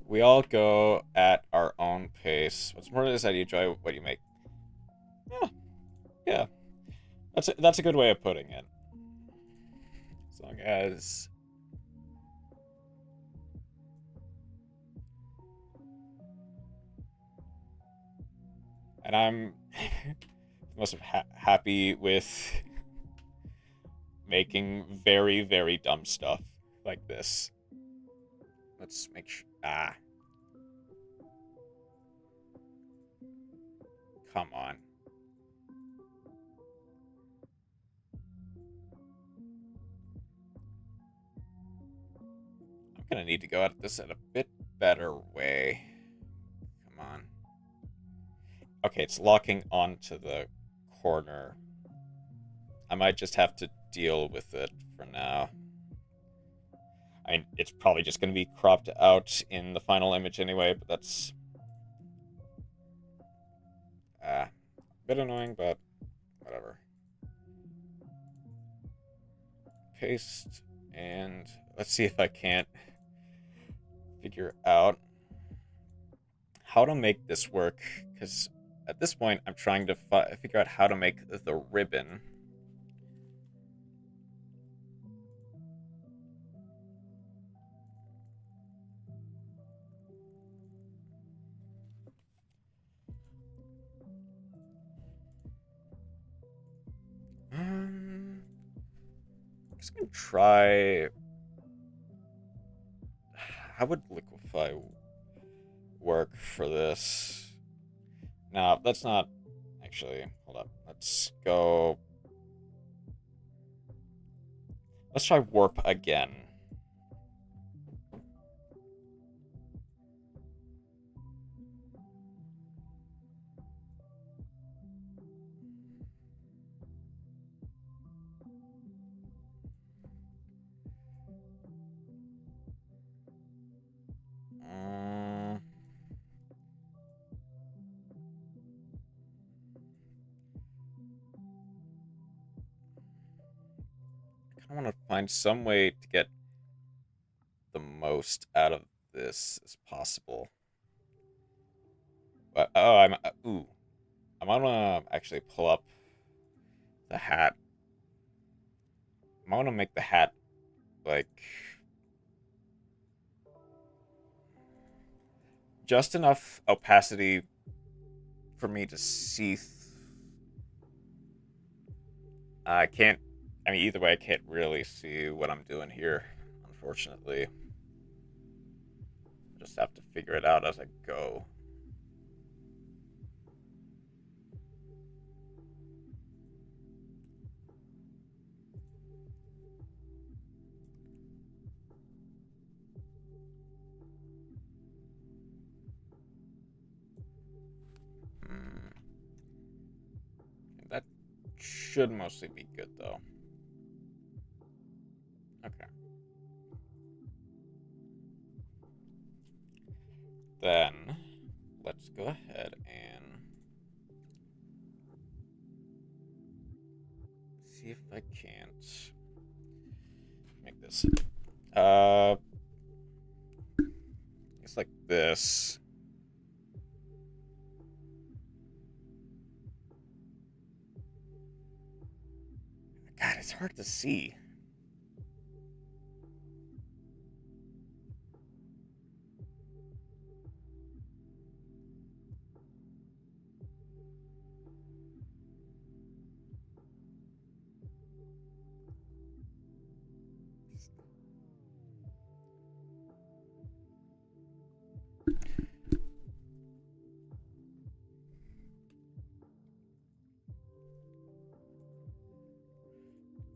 We all go at our own pace. What's more is that you enjoy what you make. Yeah, yeah. That's a good way of putting it. As long as. And I'm most happy with making very, very dumb stuff like this. Let's make sure. Come on. I'm gonna need to go at this in a bit better way. Come on. Okay, it's locking onto the corner. I might just have to deal with it for now. I mean, it's probably just going to be cropped out in the final image anyway, but that's a bit annoying, but whatever. Paste, and let's see if I can't figure out how to make this work, because at this point I'm trying to figure out how to make the ribbon. I'm just gonna try. How would liquefy work for this? No, that's not actually. Hold up. Let's go. Let's try warp again. I want to find some way to get the most out of this as possible. But oh, ooh, I'm gonna actually pull up the hat. I'm gonna make the hat like just enough opacity for me to see. I can't. I mean, either way, I can't really see what I'm doing here. Unfortunately, I just have to figure it out as I go. Hmm. That should mostly be good, though. Okay. Then let's go ahead and see if I can't make this. It's like this. God, it's hard to see.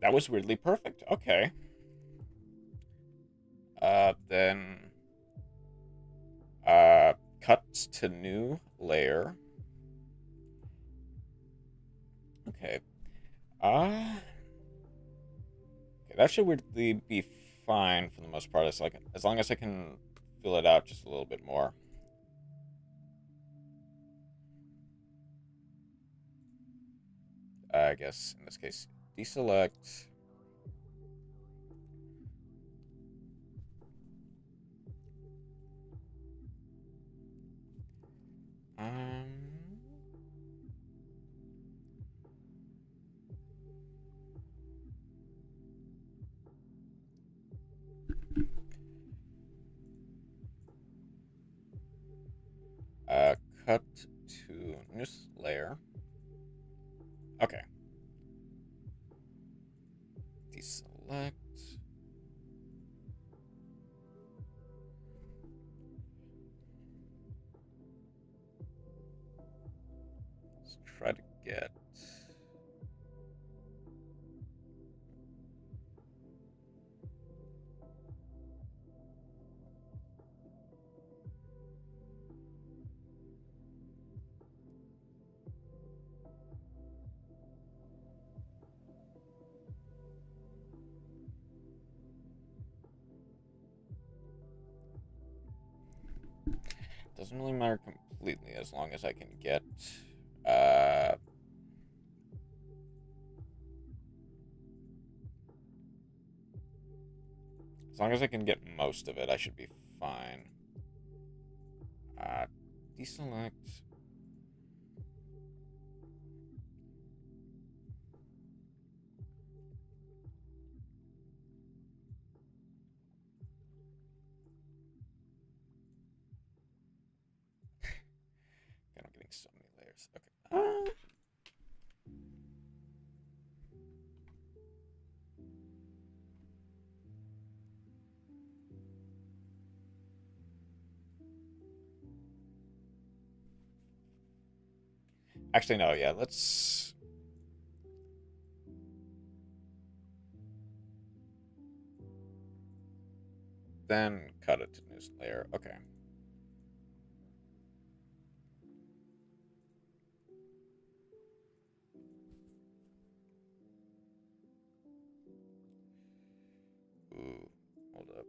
That was weirdly perfect. Okay. Then cut to new layer. Okay. Okay, that should weirdly be fine for the most part. It's like as long as I can fill it out just a little bit more. I guess in this case, deselect. Um, cut to new layer. Okay. Deselect. Let's try to get. Doesn't really matter completely as long as I can get. Uh, as long as I can get most of it, I should be fine. Deselect. God, I'm getting so many layers. Okay. Actually, no. Yeah, let's. Then cut it to new layer. Okay. Ooh, hold up.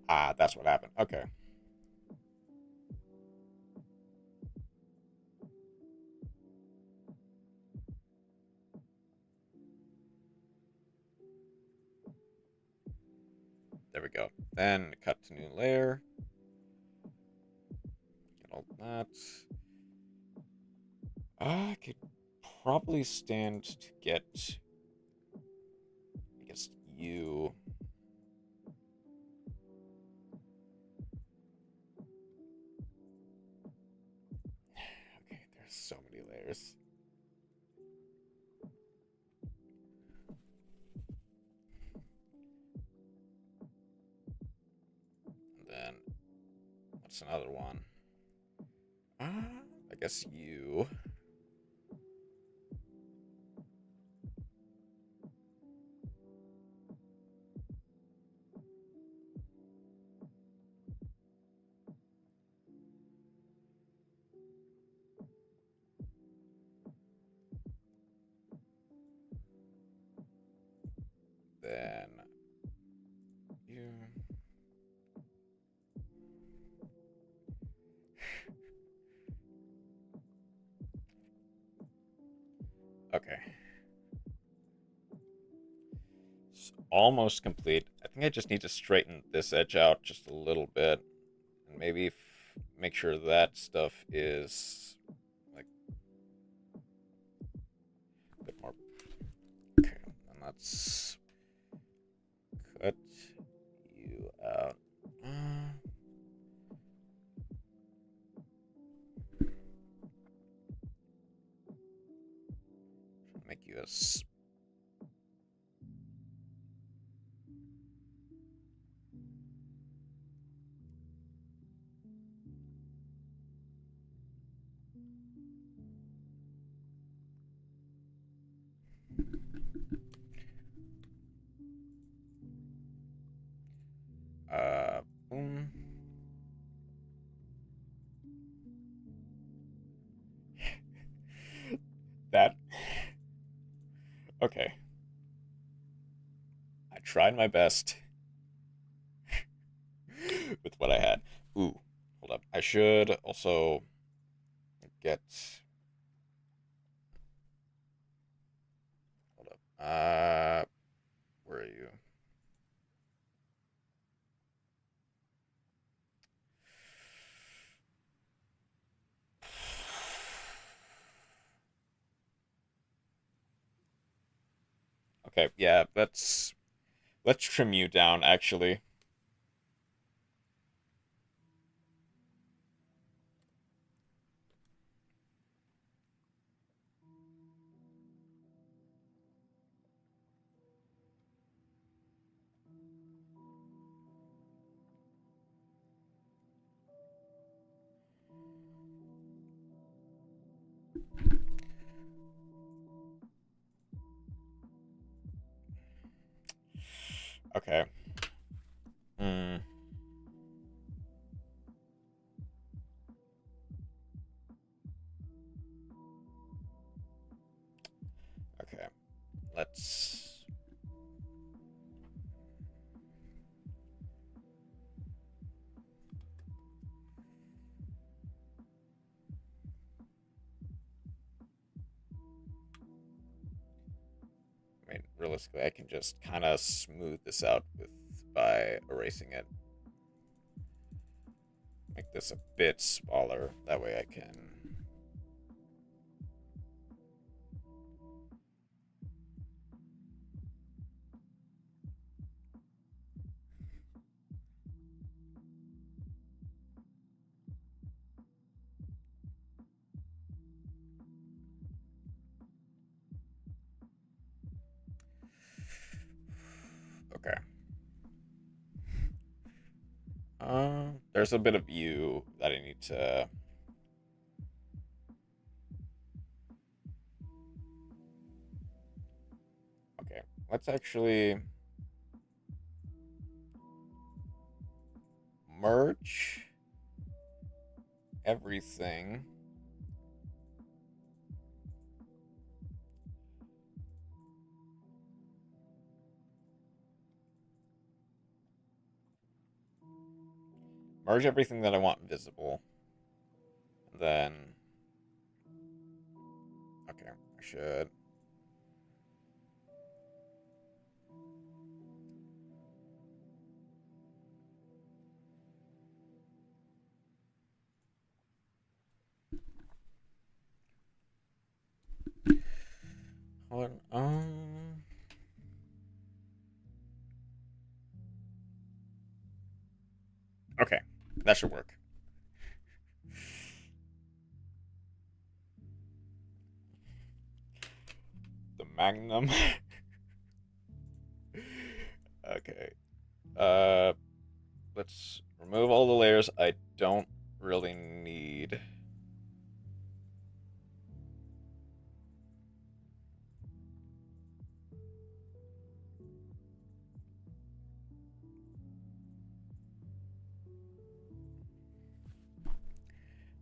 Ah, that's what happened. Okay. There we go. Then cut to new layer. Get all that. I could probably stand to get, I guess, you. Okay, there's so many layers. And then, what's another one? I guess you. Then you. Okay. It's almost complete. I think I just need to straighten this edge out just a little bit. And maybe make sure that stuff is like a bit more. Okay, and let's cut you out. Make you a. Boom. That. Okay. I tried my best with what I had. Ooh, hold up. I should also get. Hold up. Where are you? Okay, yeah, let's trim you down actually. Okay. Hmm. Okay. Let's. I mean, realistically, I can just kind of smooth this out with by erasing it. Make this a bit smaller. That way I can. Okay. There's a bit of you that I need to. Okay, let's actually merge everything. Merge everything that I want visible. Then. Okay, I should. Okay, that should work. The Magnum. Okay. Uh, let's remove all the layers I don't really need.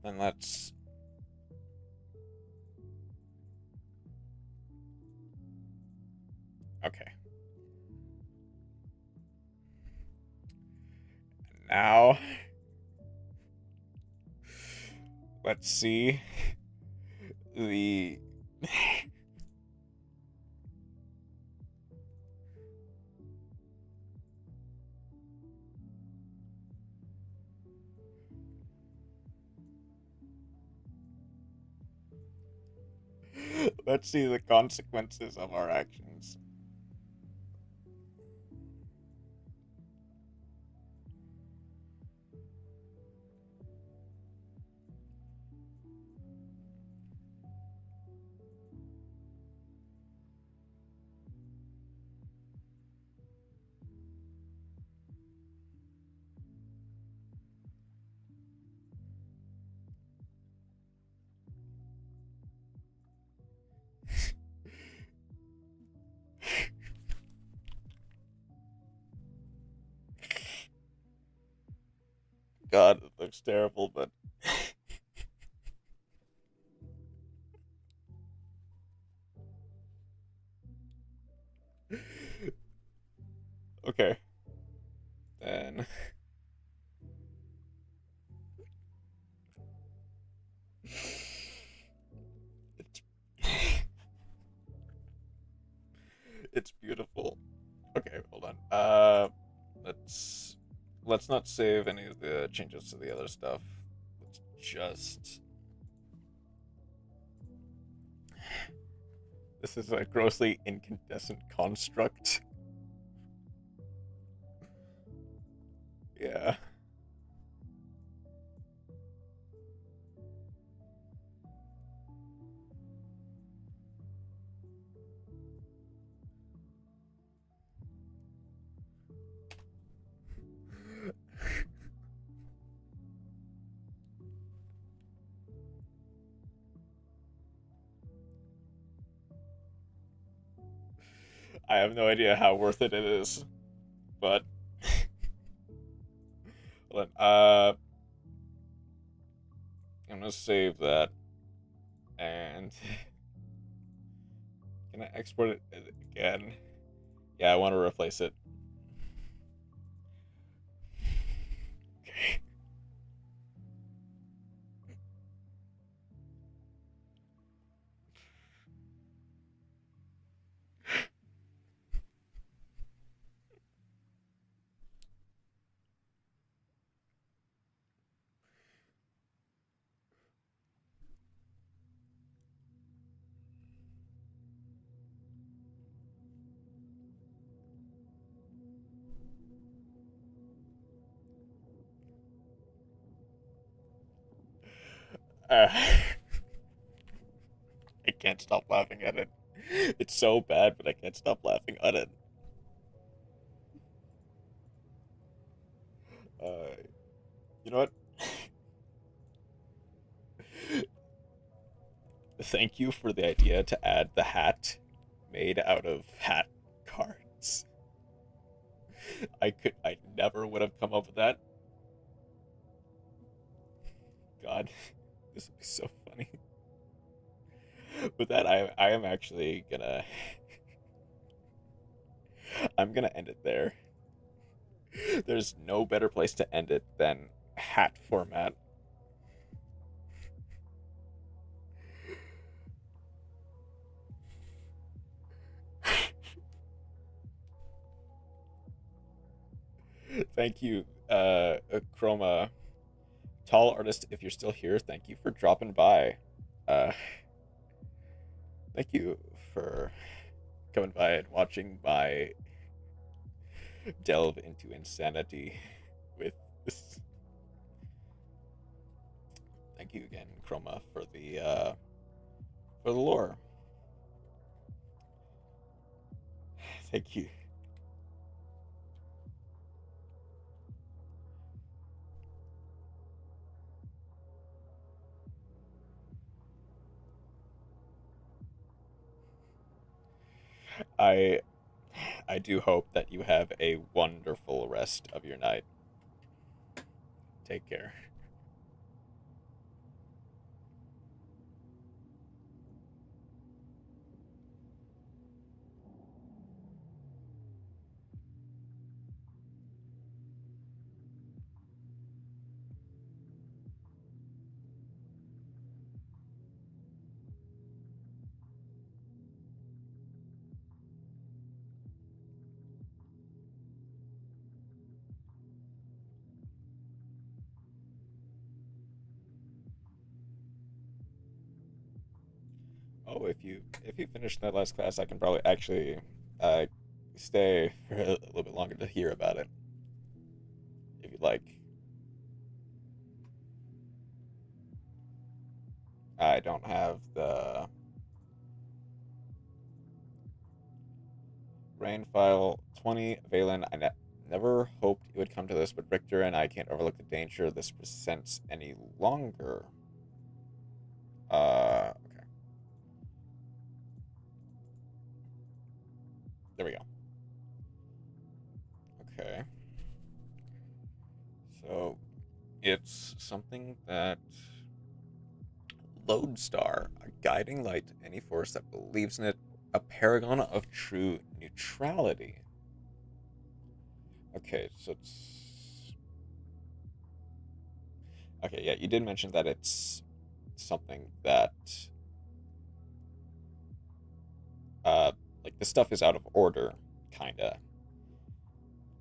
Then let's... Okay. Now, let's see the... Let's see the consequences of our actions. God, it looks terrible, but... Okay. Then... It's... It's beautiful. Okay, hold on. Let's not save any of the changes to the other stuff. Let's just... This is a grossly incandescent construct. Yeah. I have no idea how worth it is, but... Hold on. I'm gonna save that. And... Can I export it again? Yeah, I want to replace it. Okay. Uh, I can't stop laughing at it. It's so bad, but I can't stop laughing at it. Uh, you know what? Thank you for the idea to add the hat made out of hat cards. I never would have come up with that. God, this would be so funny. With that, I am actually gonna, I'm gonna end it there. There's no better place to end it than hat format. Thank you, Chroma. Tall artist, if you're still here, thank you for dropping by. Uh, thank you for coming by and watching my delve into insanity with this thank you again, Chroma, for the lore. Thank you. I I do hope that you have a wonderful rest of your night. Take care. Oh, if you finish that last class, I can probably actually uh, stay for a little bit longer to hear about it, if you'd like. I don't have the rain file 20 Valen. Never hoped it would come to this, but Richter and I can't overlook the danger this presents any longer. Okay. There we go. Okay. So it's something that Lodestar, a guiding light to any force that believes in it, a paragon of true neutrality. Okay, so it's okay. Yeah, you did mention that it's something that like the stuff is out of order, kinda.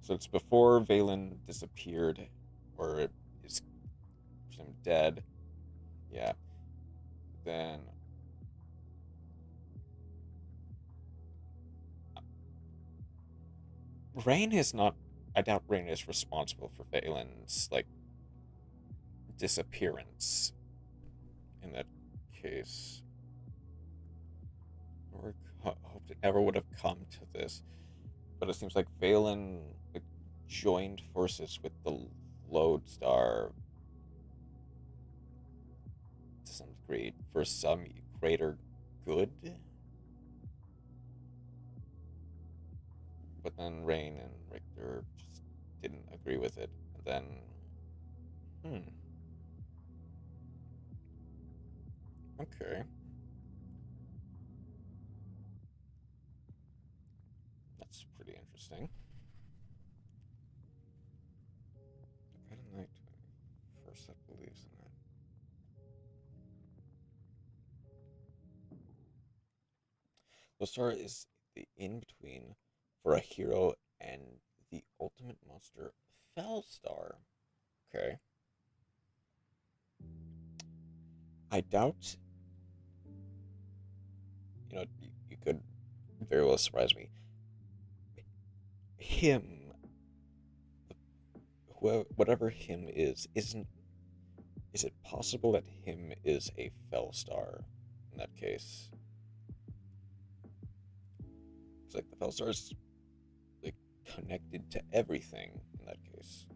So it's before Valen disappeared, or is presumed dead. Yeah. Then Rain is not. I doubt Rain is responsible for Valen's like disappearance in that case. Or hoped it never would have come to this, but it seems like Valen like, joined forces with the Lodestar to some degree for some greater good. But then Rain and Richter just didn't agree with it. And then, hmm, okay, that's pretty interesting. Red Knight, first that believes in it. Losar is the in between for a hero and the ultimate monster, Fellstar. Okay. I doubt, you could very well surprise me. Him, whatever him is, isn't. Is it possible that him is a Fellstar in that case? It's like the Fellstar's like connected to everything in that case.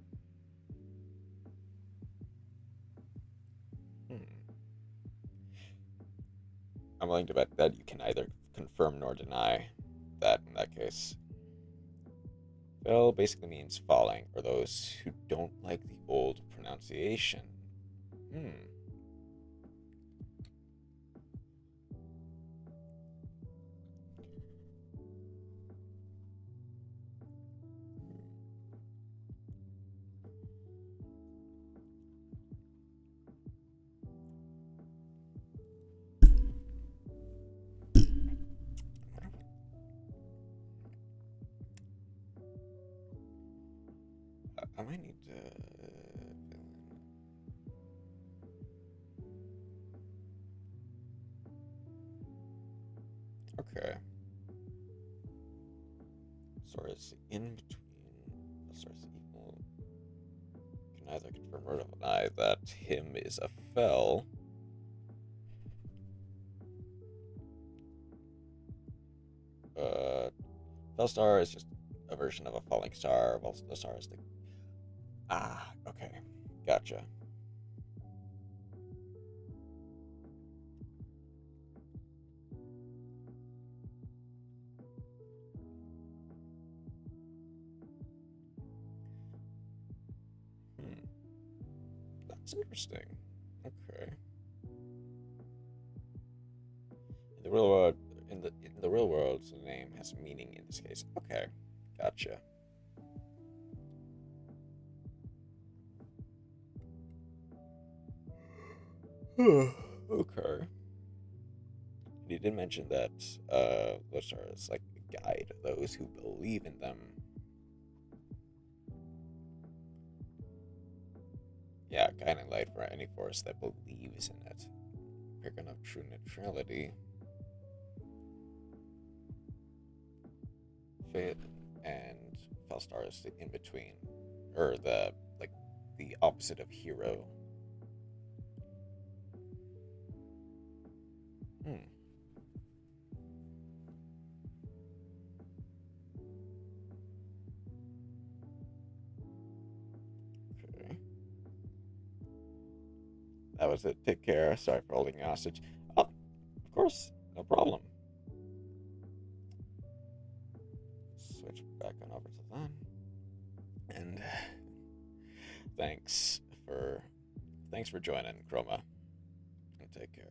Hmm. I'm willing to bet that you can neither confirm nor deny that in that case. Fell basically means falling, or those who don't like the old pronunciation. Hmm. I might need to. Okay. So it's in between. Sorry, it's equal. Can neither confirm or deny that him is a fell. Uh, fell star is just a version of a falling star, while the star is the. Ah, okay. Gotcha. Hmm. That's interesting. Okay. In the real world, in the real world, the name has meaning in this case. Okay. Gotcha. Okay. You did mention that Losar is like a guide to those who believe in them. Yeah, guiding light for any force that believes in it. Picking up true neutrality. Fate and Felstar is the in between, or the like the opposite of hero. Hmm. Okay. That was it. Take care. Sorry for holding you hostage. Oh, of course, no problem. Switch back on over to them. And thanks for thanks for joining, Chroma. And take care.